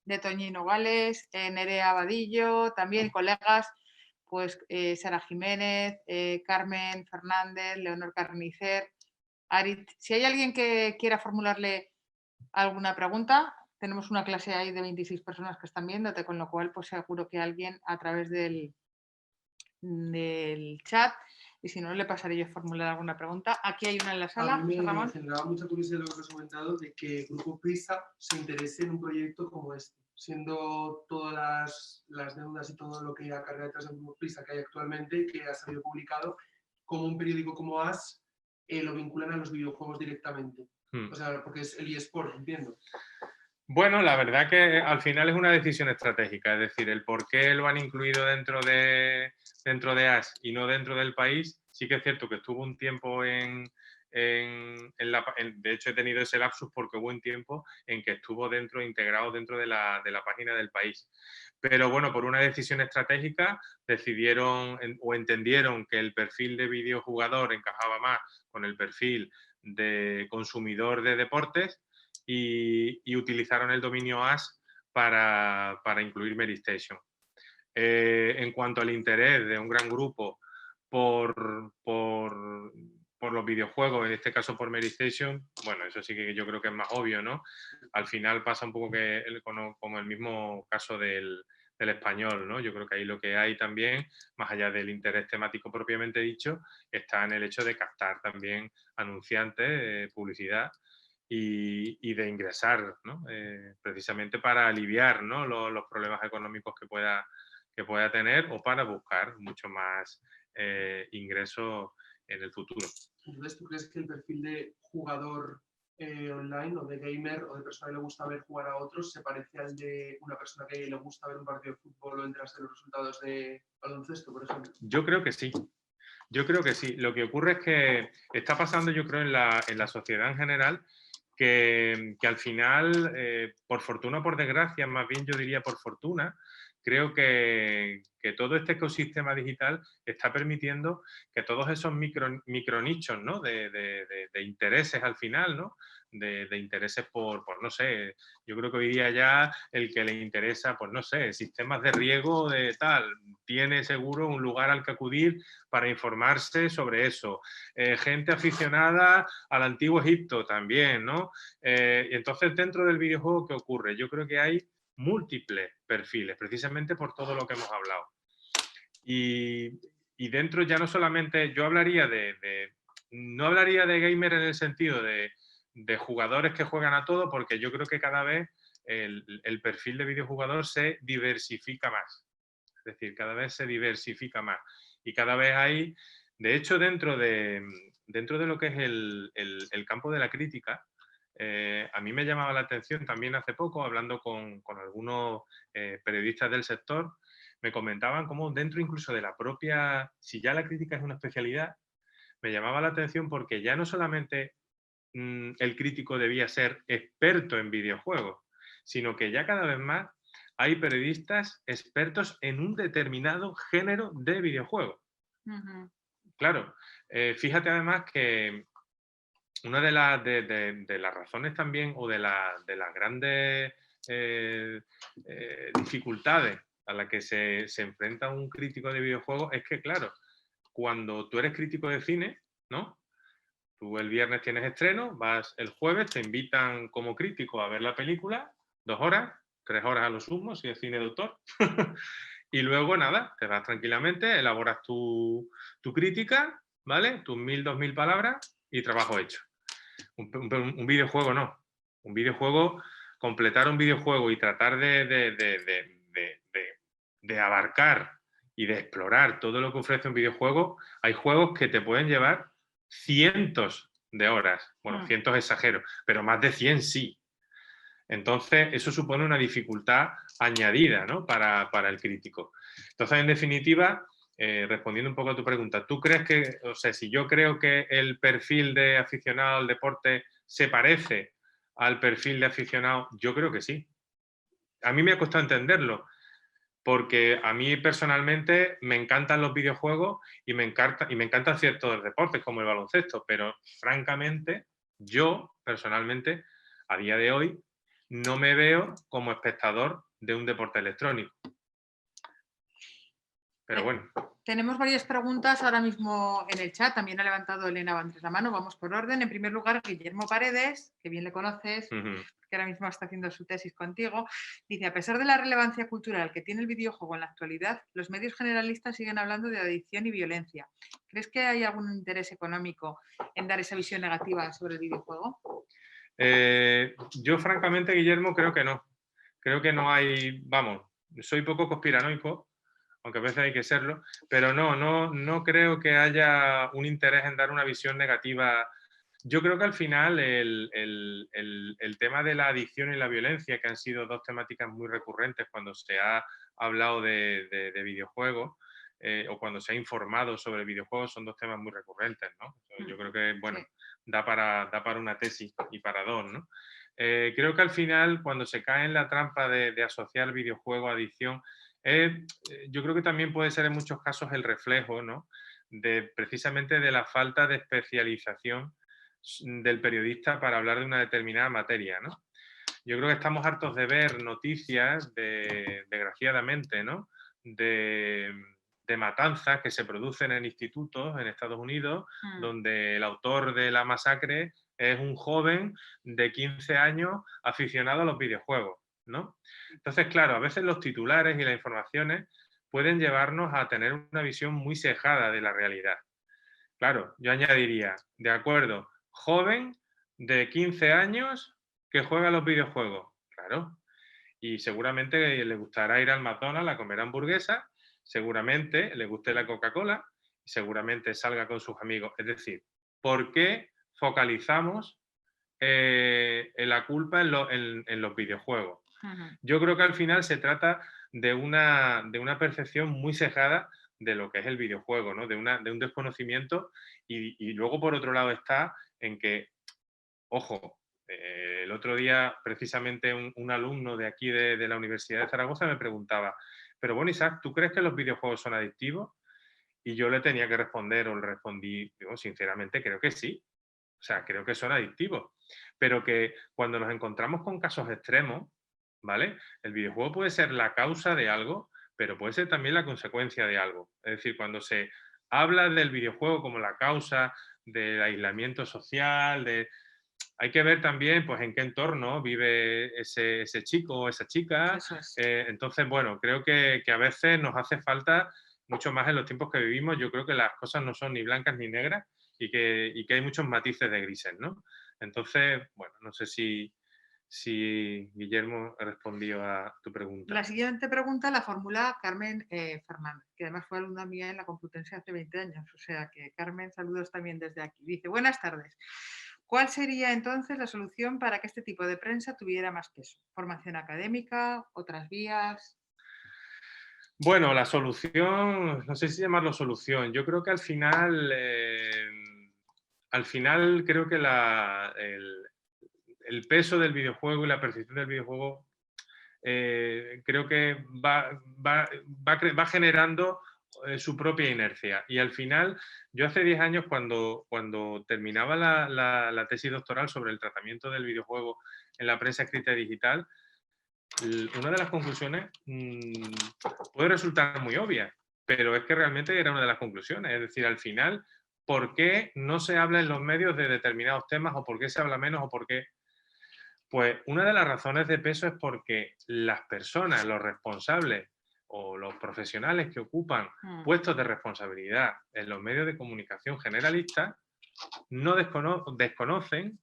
de Toñino Gales, Nerea Abadillo, también colegas, pues Sara Jiménez, Carmen Fernández, Leonor Carnicer, Arit. Si hay alguien que quiera formularle alguna pregunta, tenemos una clase ahí de 26 personas que están viéndote, con lo cual pues seguro que alguien a través del chat, y si no le pasaré yo a formular alguna pregunta. Aquí hay una en la sala. A mí me Ramón. generaba mucha curiosidad lo que has comentado de que Grupo Prisa se interese en un proyecto como este, siendo todas las deudas y todo lo que acarrea detrás del Grupo Prisa que hay actualmente, que ha salido publicado, como un periódico como AS lo vinculan a los videojuegos directamente. O sea, porque es el eSport, entiendo. Bueno, la verdad que al final es una decisión estratégica, es decir, el por qué lo han incluido dentro de AS y no dentro del país. Sí que es cierto que estuvo un tiempo de hecho he tenido ese lapsus porque hubo un tiempo en que estuvo integrado dentro de la página del país. Pero bueno, por una decisión estratégica decidieron o entendieron que el perfil de videojugador encajaba más con el perfil de consumidor de deportes y utilizaron el dominio AS para incluir Medistation. En cuanto al interés de un gran grupo por los videojuegos, en este caso por Medistation, bueno, eso sí que yo creo que es más obvio, ¿no? Al final pasa un poco como el mismo caso del español, ¿no? Yo creo que ahí lo que hay también, más allá del interés temático propiamente dicho, está en el hecho de captar también anunciantes, publicidad, y de ingresar, ¿no? Precisamente para aliviar, ¿no? los problemas económicos que pueda tener o para buscar mucho más ingresos en el futuro. Entonces, ¿tú crees que el perfil de jugador online o de gamer o de persona que le gusta ver jugar a otros se parece al de una persona que le gusta ver un partido de fútbol o enterarse de los resultados de baloncesto, por ejemplo? Yo creo que sí. Yo creo que sí. Lo que ocurre es que está pasando, yo creo, en la sociedad en general, que al final, por fortuna o por desgracia, más bien yo diría por fortuna, creo que todo este ecosistema digital está permitiendo que todos esos micronichos, ¿no? de intereses al final, ¿no? de intereses por, no sé, yo creo que hoy día ya el que le interesa, pues no sé, sistemas de riego de tal, tiene seguro un lugar al que acudir para informarse sobre eso. Gente aficionada al antiguo Egipto también, ¿no? Entonces, dentro del videojuego, ¿qué ocurre? Yo creo que hay múltiples perfiles, precisamente por todo lo que hemos hablado. Y dentro ya no solamente, yo hablaría no hablaría de gamer en el sentido de jugadores que juegan a todo, porque yo creo que cada vez el perfil de videojugador se diversifica más. Es decir, cada vez se diversifica más. Y cada vez hay, de hecho, dentro de lo que es el campo de la crítica, a mí me llamaba la atención también hace poco, hablando con algunos periodistas del sector, me comentaban cómo dentro incluso de la propia, si ya la crítica es una especialidad, me llamaba la atención porque ya no solamente el crítico debía ser experto en videojuegos, sino que ya cada vez más hay periodistas expertos en un determinado género de videojuegos. Claro, fíjate además que una de las razones también o de las grandes dificultades a las que se enfrenta un crítico de videojuegos es que, claro, cuando tú eres crítico de cine, ¿no? Tú el viernes tienes estreno, vas el jueves, te invitan como crítico a ver la película, 2 horas, 3 horas a lo sumo, si es cine de autor. y luego nada, te vas tranquilamente, elaboras tu crítica, ¿vale? Tus 1000, 2000 palabras y trabajo hecho. Un videojuego no. Un videojuego, completar un videojuego y tratar de abarcar y de explorar todo lo que ofrece un videojuego, hay juegos que te pueden llevar cientos de horas. Bueno, cientos exagero, pero más de 100 sí. Entonces, eso supone una dificultad añadida, ¿no? para el crítico. Entonces, en definitiva, respondiendo un poco a tu pregunta, ¿tú crees que, o sea, si yo creo que el perfil de aficionado al deporte se parece al perfil de aficionado? Yo creo que sí. A mí me ha costado entenderlo, porque a mí personalmente me encantan los videojuegos y me encantan ciertos deportes como el baloncesto, pero francamente, yo personalmente, a día de hoy, no me veo como espectador de un deporte electrónico. Pero bueno. Tenemos varias preguntas ahora mismo en el chat. También ha levantado Elena Bandes la mano. Vamos por orden. En primer lugar, Guillermo Paredes, que bien le conoces, que ahora mismo está haciendo su tesis contigo, dice: a pesar de la relevancia cultural que tiene el videojuego en la actualidad, los medios generalistas siguen hablando de adicción y violencia. ¿Crees que hay algún interés económico en dar esa visión negativa sobre el videojuego? Yo, francamente, Guillermo, creo que no. Creo que no hay, vamos, soy poco conspiranoico, aunque a veces hay que serlo, pero no creo que haya un interés en dar una visión negativa. Yo creo que al final el tema de la adicción y la violencia, que han sido dos temáticas muy recurrentes cuando se ha hablado de videojuegos, o cuando se ha informado sobre videojuegos, son dos temas muy recurrentes, ¿no? Yo creo que, bueno, sí, da para una tesis y para dos, ¿no? Creo que al final, cuando se cae en la trampa de asociar videojuego a adicción, yo creo que también puede ser en muchos casos el reflejo, ¿no? Precisamente de la falta de especialización del periodista para hablar de una determinada materia, ¿no? Yo creo que estamos hartos de ver noticias, desgraciadamente, ¿no? de matanzas que se producen en institutos en Estados Unidos, donde el autor de la masacre es un joven de 15 años aficionado a los videojuegos, ¿no? Entonces, claro, a veces los titulares y las informaciones pueden llevarnos a tener una visión muy sesgada de la realidad. Claro, yo añadiría, de acuerdo, joven de 15 años que juega a los videojuegos, claro, y seguramente le gustará ir al McDonald's a comer hamburguesa, seguramente le guste la Coca-Cola, seguramente salga con sus amigos. Es decir, ¿por qué focalizamos la culpa en los videojuegos? Yo creo que al final se trata de una percepción muy sesgada de lo que es el videojuego, ¿no? de un desconocimiento, y luego por otro lado está en que, ojo, el otro día precisamente un alumno de aquí de la Universidad de Zaragoza me preguntaba, pero bueno, Isaac, ¿tú crees que los videojuegos son adictivos? Y yo le tenía que responder, o le respondí, digo, sinceramente creo que sí. O sea, creo que son adictivos. Pero que cuando nos encontramos con casos extremos, ¿vale? El videojuego puede ser la causa de algo, pero puede ser también la consecuencia de algo. Es decir, cuando se habla del videojuego como la causa del aislamiento social, hay que ver también pues, en qué entorno vive ese chico o esa chica. Entonces, bueno, creo que a veces nos hace falta, mucho más en los tiempos que vivimos, yo creo que las cosas no son ni blancas ni negras y que hay muchos matices de grises, ¿no? Entonces, bueno, no sé si Guillermo respondió a tu pregunta. La siguiente pregunta la formula Carmen Fernández, que además fue alumna mía en la Complutense hace 20 años. O sea que, Carmen, saludos también desde aquí. Dice: buenas tardes. ¿Cuál sería entonces la solución para que este tipo de prensa tuviera más peso? ¿Formación académica? ¿Otras vías? Bueno, la solución, no sé si llamarlo solución. Yo creo que al final creo que el peso del videojuego y la percepción del videojuego creo que va generando su propia inercia. Y al final, yo hace 10 años, cuando terminaba la tesis doctoral sobre el tratamiento del videojuego en la prensa escrita y digital, una de las conclusiones puede resultar muy obvia, pero es que realmente era una de las conclusiones. Es decir, al final, ¿por qué no se habla en los medios de determinados temas, o por qué se habla menos, o por qué? Pues una de las razones de peso es porque las personas, los responsables o los profesionales que ocupan puestos de responsabilidad en los medios de comunicación generalistas no desconocen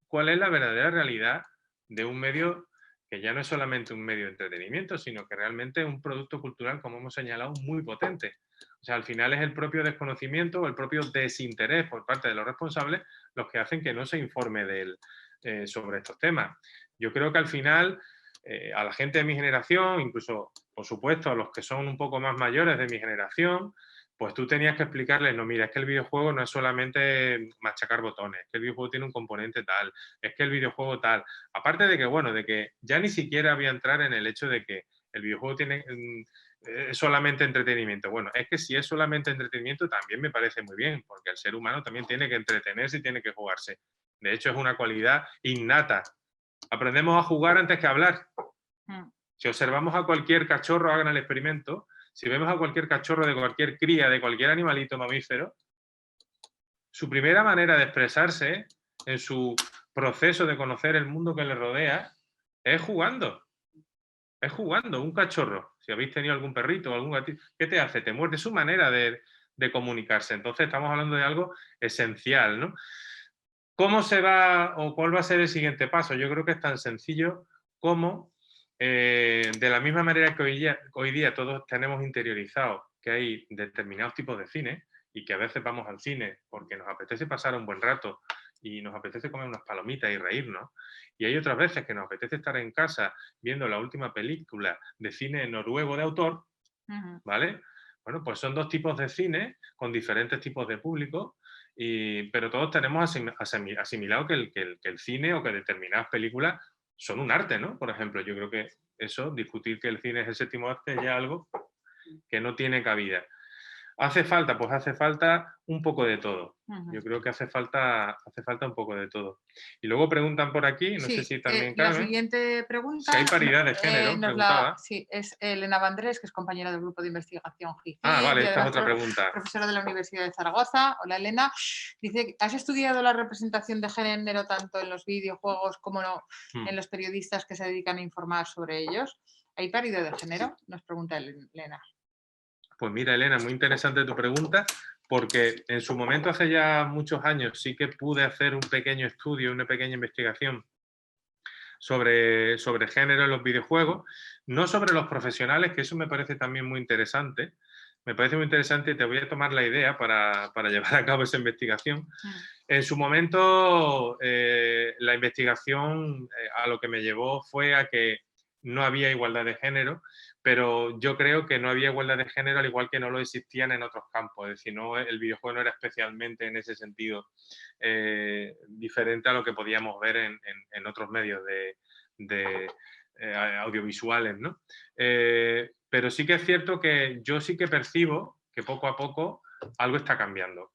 cuál es la verdadera realidad de un medio que ya no es solamente un medio de entretenimiento, sino que realmente es un producto cultural, como hemos señalado, muy potente. O sea, al final es el propio desconocimiento o el propio desinterés por parte de los responsables los que hacen que no se informe sobre estos temas. Yo creo que al final a la gente de mi generación, incluso, por supuesto, a los que son un poco más mayores de mi generación, pues tú tenías que explicarles, no, mira, es que el videojuego no es solamente machacar botones, es que el videojuego tiene un componente tal, es que el videojuego tal. Aparte de que, bueno, de que ya ni siquiera voy a entrar en el hecho de que el videojuego tiene solamente entretenimiento. Bueno, es que si es solamente entretenimiento también me parece muy bien, porque el ser humano también tiene que entretenerse y tiene que jugarse. De hecho, es una cualidad innata. Aprendemos a jugar antes que a hablar. Si observamos a cualquier cachorro, hagan el experimento, si vemos a cualquier cachorro de cualquier cría, de cualquier animalito mamífero, su primera manera de expresarse en su proceso de conocer el mundo que le rodea es jugando. Es jugando, un cachorro. Si habéis tenido algún perrito o algún gatito, ¿qué te hace? Te muerde. Es su manera de comunicarse. Entonces estamos hablando de algo esencial, ¿no? ¿Cómo se va o cuál va a ser el siguiente paso? Yo creo que es tan sencillo como, de la misma manera que hoy día todos tenemos interiorizado que hay determinados tipos de cine y que a veces vamos al cine porque nos apetece pasar un buen rato y nos apetece comer unas palomitas y reírnos, y hay otras veces que nos apetece estar en casa viendo la última película de cine noruego de autor, ¿vale? Bueno, pues son dos tipos de cine con diferentes tipos de público, pero todos tenemos asimilado que el cine o que determinadas películas son un arte, ¿no? Por ejemplo, yo creo que eso, discutir que el cine es el séptimo arte, es ya algo que no tiene cabida. ¿Hace falta? Pues hace falta un poco de todo. Yo creo que hace falta un poco de todo. Y luego preguntan por aquí, no sé si también la Carmen, siguiente pregunta si hay paridad de género, preguntaba. sí, es Elena Vandrés, que es compañera del grupo de investigación GICI. Ah, vale, y esta es otra pregunta. Profesora de la Universidad de Zaragoza. Hola, Elena. Dice, ¿has estudiado la representación de género tanto en los videojuegos como en los periodistas que se dedican a informar sobre ellos? ¿Hay paridad de género? Nos pregunta Elena. Pues mira, Elena, muy interesante tu pregunta, porque en su momento, hace ya muchos años, sí que pude hacer un pequeño estudio, una pequeña investigación sobre género en los videojuegos, no sobre los profesionales, que eso me parece también muy interesante. Me parece muy interesante y te voy a tomar la idea para llevar a cabo esa investigación. En su momento, la investigación a lo que me llevó fue a que no había igualdad de género, pero yo creo que no había igualdad de género al igual que no lo existían en otros campos. Es decir, el videojuego no era especialmente en ese sentido diferente a lo que podíamos ver en otros medios audiovisuales, ¿no? Pero sí que es cierto que yo sí que percibo que poco a poco algo está cambiando.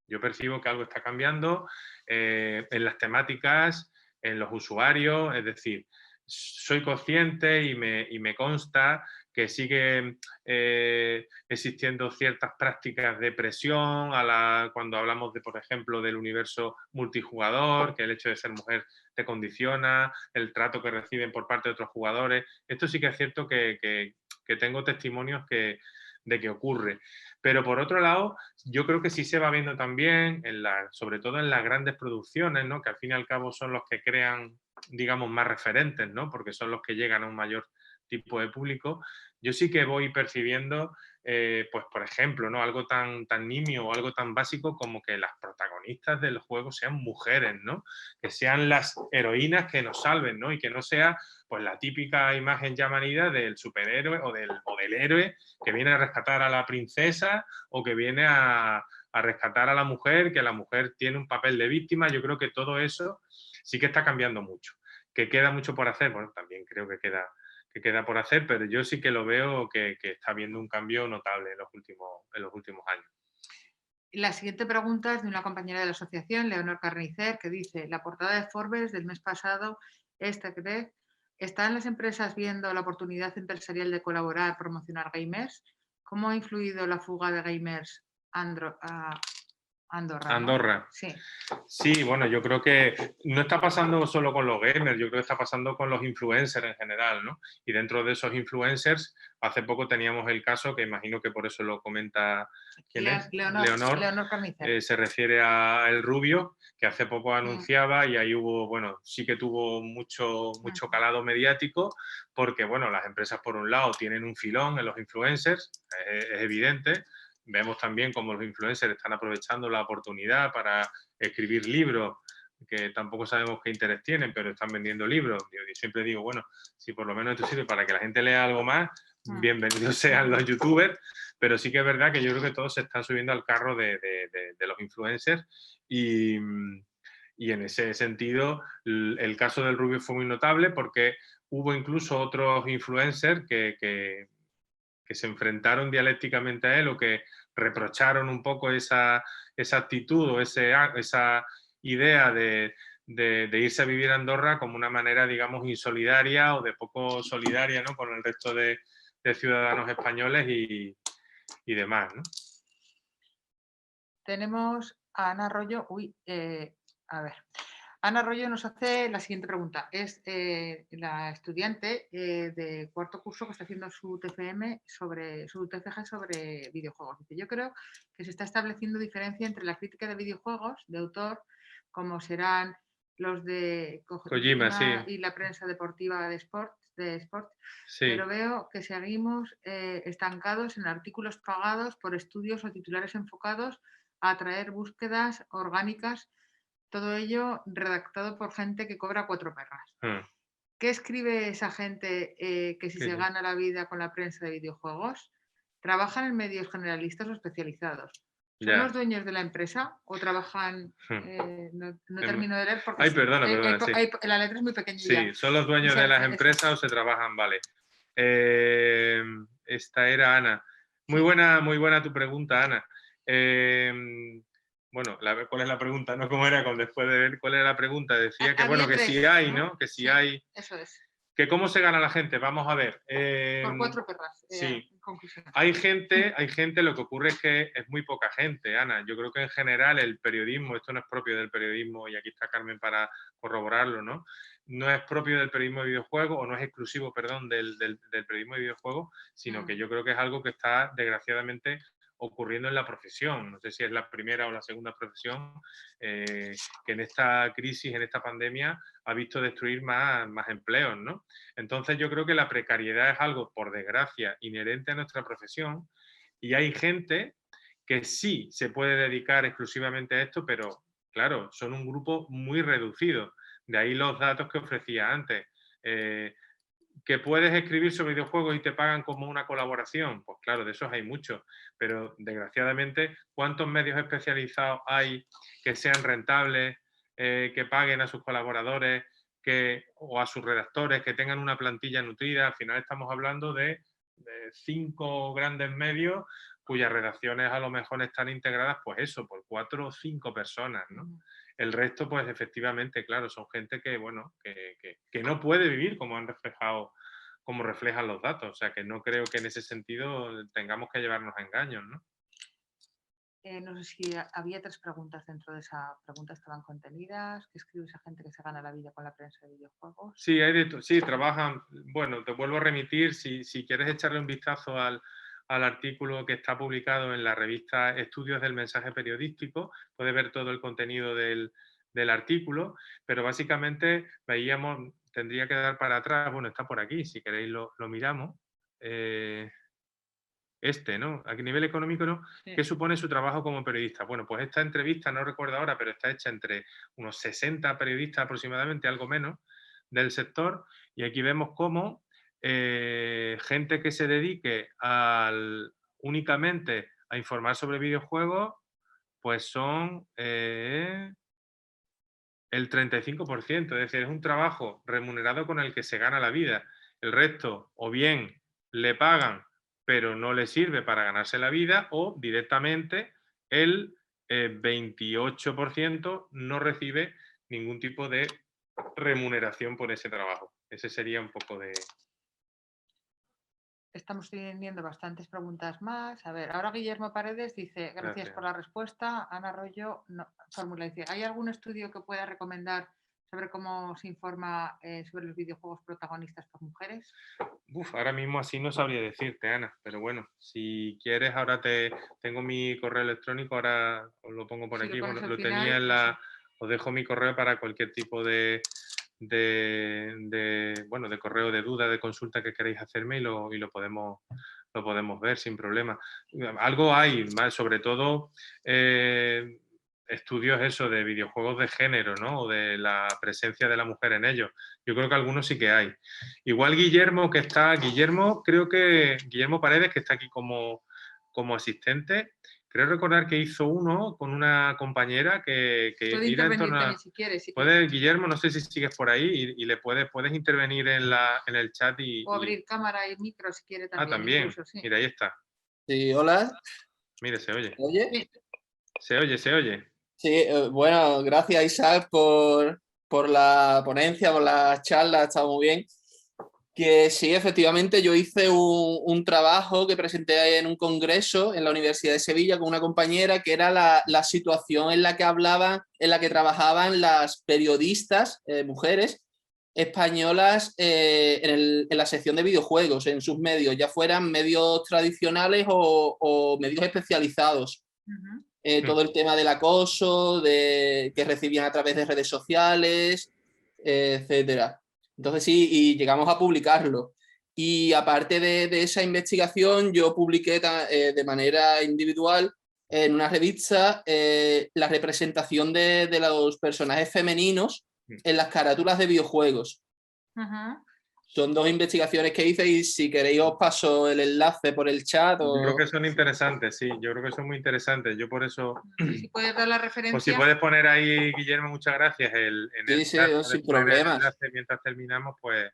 Yo percibo que algo está cambiando en las temáticas, en los usuarios, es decir, soy consciente y me consta que sigue existiendo ciertas prácticas de presión cuando hablamos, por ejemplo, del universo multijugador, que el hecho de ser mujer te condiciona, el trato que reciben por parte de otros jugadores. Esto sí que es cierto que tengo testimonios de que ocurre. Pero por otro lado, yo creo que sí se va viendo también, sobre todo en las grandes producciones, ¿no? Que al fin y al cabo son los que crean, digamos, más referentes, ¿no? Porque son los que llegan a un mayor tipo de público. Yo sí que voy percibiendo, pues por ejemplo, ¿no? Algo tan nimio o algo tan básico como que las protagonistas del juego sean mujeres, ¿no? Que sean las heroínas que nos salven, ¿no? Y que no sea pues la típica imagen ya manida del superhéroe o del héroe que viene a rescatar a la princesa o que viene a rescatar a la mujer, que la mujer tiene un papel de víctima. Yo creo que todo eso sí que está cambiando mucho. ¿Que queda mucho por hacer? Bueno, también creo que queda por hacer, pero yo sí que lo veo que está habiendo un cambio notable en los últimos años. La siguiente pregunta es de una compañera de la asociación, Leonor Carnicer, que dice, la portada de Forbes del mes pasado, ¿están las empresas viendo la oportunidad empresarial de colaborar, promocionar gamers? ¿Cómo ha influido la fuga de gamers a Andorra, ¿no? Andorra. Sí. Sí, bueno, yo creo que no está pasando solo con los gamers, yo creo que está pasando con los influencers en general, ¿no? Y dentro de esos influencers, hace poco teníamos el caso, que imagino que por eso lo comenta ¿quién es? Leonor Carnicer. Se refiere a El Rubio, que hace poco anunciaba y ahí hubo, bueno, sí que tuvo mucho calado mediático, porque, bueno, las empresas por un lado tienen un filón en los influencers, es evidente. Vemos también cómo los influencers están aprovechando la oportunidad para escribir libros que tampoco sabemos qué interés tienen, pero están vendiendo libros. Yo siempre digo, bueno, si por lo menos esto sirve para que la gente lea algo más, bienvenidos sean los youtubers, pero sí que es verdad que yo creo que todos se están subiendo al carro de los influencers y en ese sentido el caso del Rubio fue muy notable porque hubo incluso otros influencers que se enfrentaron dialécticamente a él o que reprocharon un poco esa actitud o esa idea de irse a vivir a Andorra como una manera, digamos, insolidaria o de poco solidaria, ¿no?, con el resto de ciudadanos españoles y demás, ¿no? Tenemos a Ana Arroyo. A ver. Ana Arroyo nos hace la siguiente pregunta. Es la estudiante de cuarto curso que está haciendo su TFM su TFG sobre videojuegos. Dice, yo creo que se está estableciendo diferencia entre la crítica de videojuegos de autor, como serán los de Kojima, sí. y la prensa deportiva de sport, sí. Pero veo que seguimos estancados en artículos pagados por estudios o titulares enfocados a atraer búsquedas orgánicas. Todo ello redactado por gente que cobra 4 perras. ¿Qué escribe esa gente que si se gana la vida con la prensa de videojuegos? ¿Trabajan en medios generalistas o especializados? ¿Son los dueños de la empresa o trabajan...? No termino de leer porque Ay, perdona, sí. La letra es muy pequeñilla. Sí, ¿son los dueños de las empresas o se trabajan? Vale. Esta era Ana. Muy buena tu pregunta, Ana. Bueno, ¿cuál es la pregunta? ¿No? ¿Cómo era? Después de ver cuál era la pregunta, decía que, bueno, que si hay, ¿no? Que si hay... Eso es. ¿Que cómo se gana la gente? Vamos a ver. Por 4 perras. Sí. Hay gente, lo que ocurre es que es muy poca gente, Ana. Yo creo que en general el periodismo, esto no es propio del periodismo, y aquí está Carmen para corroborarlo, ¿no? No es propio del periodismo de videojuegos, o no es exclusivo, perdón, del periodismo de videojuegos, sino que yo creo que es algo que está, desgraciadamente, ocurriendo en la profesión. No sé si es la primera o la segunda profesión que en esta crisis, en esta pandemia, ha visto destruir más empleos, ¿no? Entonces yo creo que la precariedad es algo, por desgracia, inherente a nuestra profesión, y hay gente que sí se puede dedicar exclusivamente a esto, pero claro, son un grupo muy reducido. De ahí los datos que ofrecía antes. ¿Que puedes escribir sobre videojuegos y te pagan como una colaboración? Pues claro, de esos hay muchos, pero desgraciadamente, ¿cuántos medios especializados hay que sean rentables, que paguen a sus colaboradores o a sus redactores, que tengan una plantilla nutrida? Al final estamos hablando de 5 grandes medios cuyas redacciones a lo mejor están integradas, pues eso, por 4 o 5 personas, ¿no? El resto, pues efectivamente, claro, son gente que, bueno, que no puede vivir como reflejan los datos. O sea, que no creo que en ese sentido tengamos que llevarnos a engaños, ¿no? No sé si había 3 preguntas dentro de esa pregunta, estaban contenidas. ¿Qué escribe esa gente que se gana la vida con la prensa de videojuegos? Sí, sí, trabajan. Bueno, te vuelvo a remitir, si quieres echarle un vistazo al artículo que está publicado en la revista Estudios del Mensaje Periodístico, puedes ver todo el contenido del artículo, pero básicamente veíamos, tendría que dar para atrás, bueno, está por aquí, si queréis lo miramos. ¿No? A nivel económico, ¿no? Sí. ¿Qué supone su trabajo como periodista? Bueno, pues esta entrevista, no recuerdo ahora, pero está hecha entre unos 60 periodistas aproximadamente, algo menos, del sector, y aquí vemos cómo gente que se dedique únicamente a informar sobre videojuegos, pues son el 35%, es decir, es un trabajo remunerado con el que se gana la vida. El resto, o bien le pagan, pero no le sirve para ganarse la vida, o directamente el 28% no recibe ningún tipo de remuneración por ese trabajo. Ese sería un poco de... estamos teniendo bastantes preguntas más. A ver, ahora Guillermo Paredes dice, gracias por la respuesta. Ana Arroyo formula, dice, ¿hay algún estudio que pueda recomendar sobre cómo se informa sobre los videojuegos protagonistas por mujeres? Ahora mismo así no sabría decirte, Ana, pero bueno, si quieres, ahora tengo mi correo electrónico, ahora os lo pongo por aquí. Bueno, lo tenía en la... Os dejo mi correo para cualquier tipo de correo, de duda, de consulta que queréis hacerme y lo podemos ver sin problema. Algo hay, más, sobre todo estudios eso de videojuegos de género, ¿no? O de la presencia de la mujer en ellos. Yo creo que algunos sí que hay. Igual Guillermo Paredes, que está aquí como asistente, creo recordar que hizo uno con una compañera que puede intervenir también si quieres. Guillermo, no sé si sigues por ahí y le puedes intervenir en el chat o abrir cámara y micro si quiere también. También. Incluso, sí. Mira, ahí está. Sí, hola. Mire, se oye. ¿Se oye? Sí. Se oye. Sí, bueno, gracias Isaac por la ponencia, por la charla, ha estado muy bien. Que sí, efectivamente, yo hice un trabajo que presenté en un congreso en la Universidad de Sevilla con una compañera que era la situación en la que trabajaban las periodistas, mujeres españolas en la sección de videojuegos, en sus medios, ya fueran medios tradicionales o medios especializados. Todo el tema del acoso, que recibían a través de redes sociales, etcétera. Entonces sí, y llegamos a publicarlo. Y aparte de esa investigación, yo publiqué de manera individual en una revista la representación de los personajes femeninos en las carátulas de videojuegos. Son 2 investigaciones que hice y si queréis os paso el enlace por el chat. Yo creo que son interesantes, sí, yo creo que son muy interesantes. Yo por eso... Si puedes dar la referencia. Pues si puedes poner ahí, Guillermo, muchas gracias. Sí, sin problemas. Mientras terminamos, pues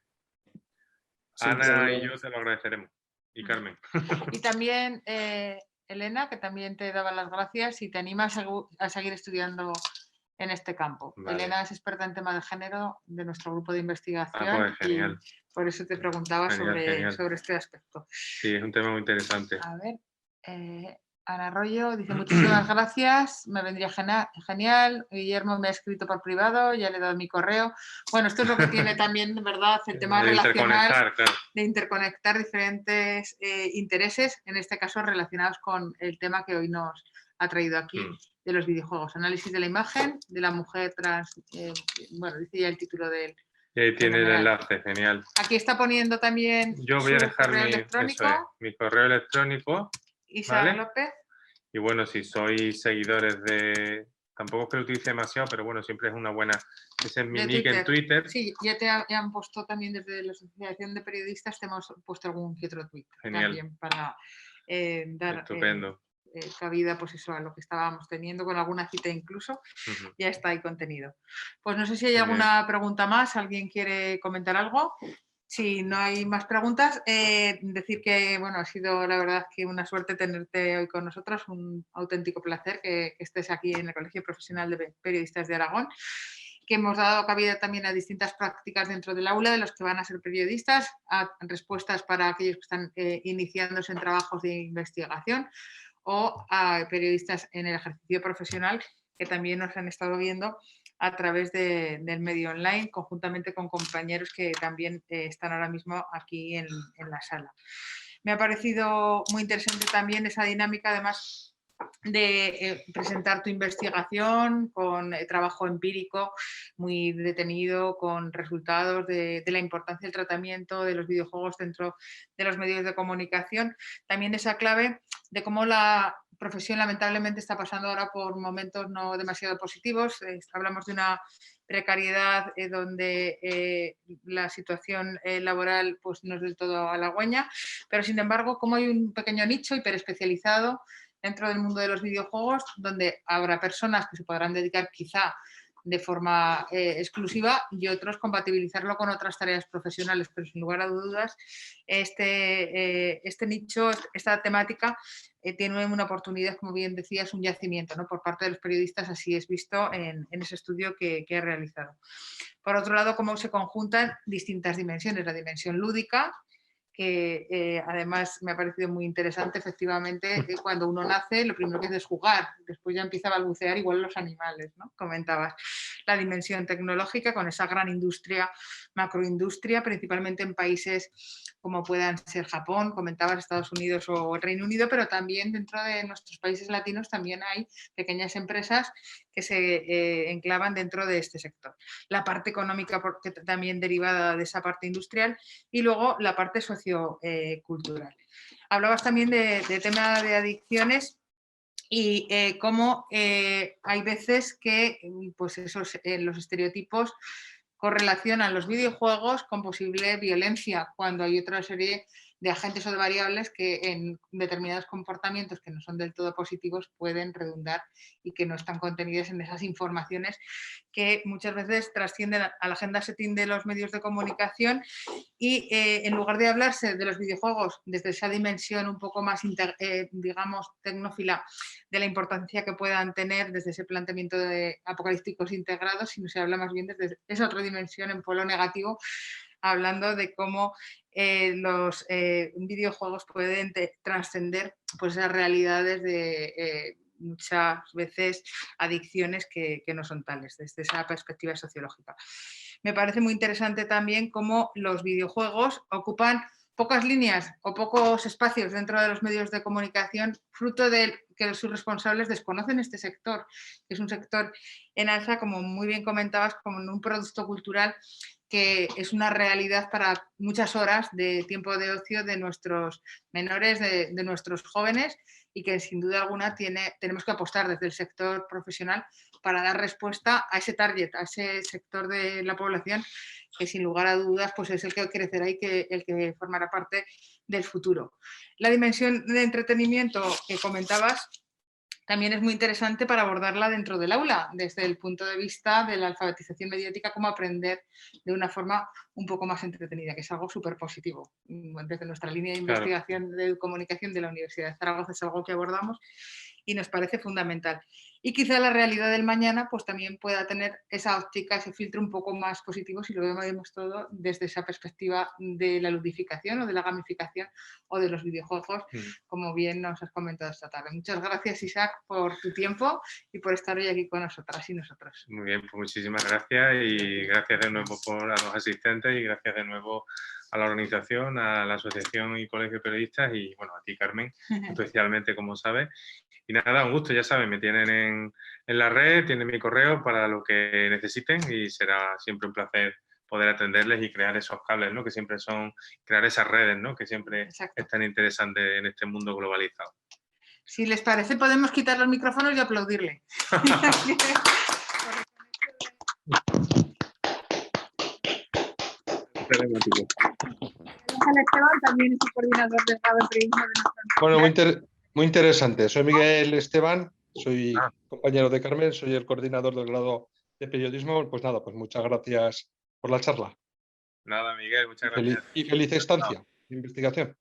Ana y yo te lo agradeceremos. Y Carmen. Y también Elena, que también te daba las gracias y te anima a seguir estudiando en este campo. Vale. Elena es experta en tema de género de nuestro grupo de investigación. Pues genial. Y por eso te preguntaba sobre este aspecto. Sí, es un tema muy interesante. A ver, Ana Arroyo dice muchísimas gracias, me vendría genial. Guillermo me ha escrito por privado, ya le he dado mi correo. Bueno, esto es lo que tiene también, ¿verdad? El tema relacional, de interconectar diferentes intereses, en este caso relacionados con el tema que hoy nos ha traído aquí, de los videojuegos. Análisis de la imagen de la mujer trans, bueno, dice ya el título del... Y ahí tiene el enlace, genial. Aquí está poniendo también yo voy a dejar mi correo electrónico. Isaac ¿vale? López. Y bueno, si sois seguidores de... Tampoco es que lo utilice demasiado, pero bueno, siempre es una buena... Ese es mi nick en Twitter. Sí, ya han puesto también desde la Asociación de Periodistas, te hemos puesto algún que otro tweet. Genial. También para dar... Estupendo. Cabida pues eso, a lo que estábamos teniendo, con alguna cita incluso, ya está ahí contenido. Pues no sé si hay alguna pregunta más, ¿alguien quiere comentar algo? Si no hay más preguntas, decir que bueno, ha sido la verdad que una suerte tenerte hoy con nosotros, un auténtico placer que estés aquí en el Colegio Profesional de Periodistas de Aragón, que hemos dado cabida también a distintas prácticas dentro del aula de los que van a ser periodistas, a respuestas para aquellos que están iniciándose en trabajos de investigación, o a periodistas en el ejercicio profesional que también nos han estado viendo a través del medio online, conjuntamente con compañeros que también están ahora mismo aquí en la sala. Me ha parecido muy interesante también esa dinámica, además de presentar tu investigación con trabajo empírico muy detenido, con resultados de la importancia del tratamiento de los videojuegos dentro de los medios de comunicación. También esa clave de cómo la profesión lamentablemente está pasando ahora por momentos no demasiado positivos. Hablamos de una precariedad donde la situación laboral pues, no es del todo halagüeña, pero sin embargo, como hay un pequeño nicho hiperespecializado dentro del mundo de los videojuegos, donde habrá personas que se podrán dedicar quizá de forma exclusiva y otros compatibilizarlo con otras tareas profesionales, pero sin lugar a dudas este nicho, esta temática tiene una oportunidad, como bien decías, un yacimiento, ¿no? Por parte de los periodistas, así es visto en ese estudio que he realizado. Por otro lado, cómo se conjuntan distintas dimensiones, la dimensión lúdica, que además me ha parecido muy interesante, efectivamente, que cuando uno nace lo primero que hace es jugar, después ya empieza a balbucear igual los animales, ¿no? Comentabas la dimensión tecnológica con esa gran industria, macroindustria, principalmente en países como puedan ser Japón, comentabas Estados Unidos o el Reino Unido, pero también dentro de nuestros países latinos también hay pequeñas empresas que se enclavan dentro de este sector. La parte económica porque también derivada de esa parte industrial y luego la parte sociocultural. Hablabas también de tema de adicciones y cómo hay veces que pues los estereotipos correlacionan los videojuegos con posible violencia, cuando hay otra serie de agentes o de variables que en determinados comportamientos que no son del todo positivos pueden redundar y que no están contenidas en esas informaciones que muchas veces trascienden a la agenda setting de los medios de comunicación y en lugar de hablarse de los videojuegos desde esa dimensión un poco más, digamos, tecnófila de la importancia que puedan tener desde ese planteamiento de apocalípticos integrados, sino se habla más bien desde esa otra dimensión en polo negativo, hablando de cómo los videojuegos pueden trascender pues, esas realidades de muchas veces adicciones que no son tales, desde esa perspectiva sociológica. Me parece muy interesante también cómo los videojuegos ocupan pocas líneas o pocos espacios dentro de los medios de comunicación, fruto de que sus responsables desconocen este sector, que es un sector en alza, como muy bien comentabas, como un producto cultural que es una realidad para muchas horas de tiempo de ocio de nuestros menores, de nuestros jóvenes, y que sin duda alguna tenemos que apostar desde el sector profesional para dar respuesta a ese target, a ese sector de la población que sin lugar a dudas pues es el que crecerá y el que formará parte del futuro. La dimensión de entretenimiento que comentabas también es muy interesante para abordarla dentro del aula, desde el punto de vista de la alfabetización mediática, cómo aprender de una forma un poco más entretenida, que es algo súper positivo. Desde nuestra línea de investigación de comunicación de la Universidad de Zaragoza es algo que abordamos y nos parece fundamental. Y quizá la realidad del mañana pues también pueda tener esa óptica, ese filtro un poco más positivo si lo vemos todo desde esa perspectiva de la ludificación o de la gamificación o de los videojuegos, como bien nos has comentado esta tarde. Muchas gracias, Isaac, por tu tiempo y por estar hoy aquí con nosotras y nosotros. Muy bien, pues muchísimas gracias y gracias de nuevo a los asistentes y gracias de nuevo a la organización, a la asociación y colegio de periodistas y bueno, a ti, Carmen, especialmente, como sabes. Y nada, un gusto, ya saben, me tienen en la red, tienen mi correo para lo que necesiten y será siempre un placer poder atenderles y crear esos cables, ¿no? Que siempre son, crear esas redes, ¿no? Que siempre es tan interesante en este mundo globalizado. Si les parece, podemos quitar los micrófonos y aplaudirle. Esteban también es el coordinador del grado de periodismo de nuestra universidad. Bueno, muy interesante. Soy Miguel Esteban, soy compañero de Carmen, soy el coordinador del grado de periodismo. Pues nada, pues muchas gracias por la charla. Nada, Miguel, muchas gracias. Y feliz estancia de investigación.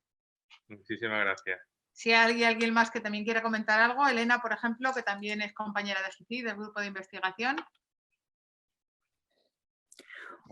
Muchísimas gracias. Si hay alguien más que también quiera comentar algo, Elena, por ejemplo, que también es compañera de GICI, del grupo de investigación.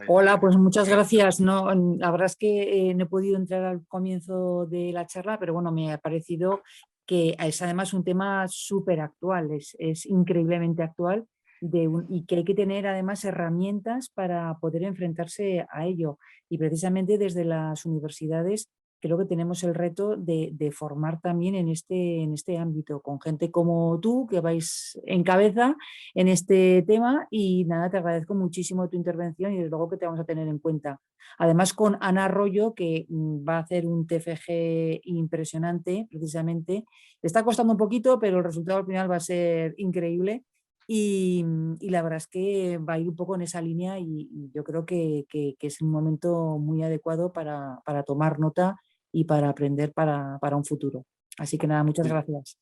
Hola, pues muchas gracias. No, la verdad es que no he podido entrar al comienzo de la charla, pero bueno, me ha parecido que es además un tema súper actual, es increíblemente actual y que hay que tener además herramientas para poder enfrentarse a ello. Y precisamente desde las universidades creo que tenemos el reto de formar también en este ámbito, con gente como tú, que vais en cabeza en este tema. Y nada, te agradezco muchísimo tu intervención y desde luego que te vamos a tener en cuenta. Además con Ana Arroyo, que va a hacer un TFG impresionante, precisamente. Le está costando un poquito, pero el resultado al final va a ser increíble. Y la verdad es que va a ir un poco en esa línea y yo creo que es un momento muy adecuado para tomar nota y para aprender para un futuro. Así que nada, muchas gracias.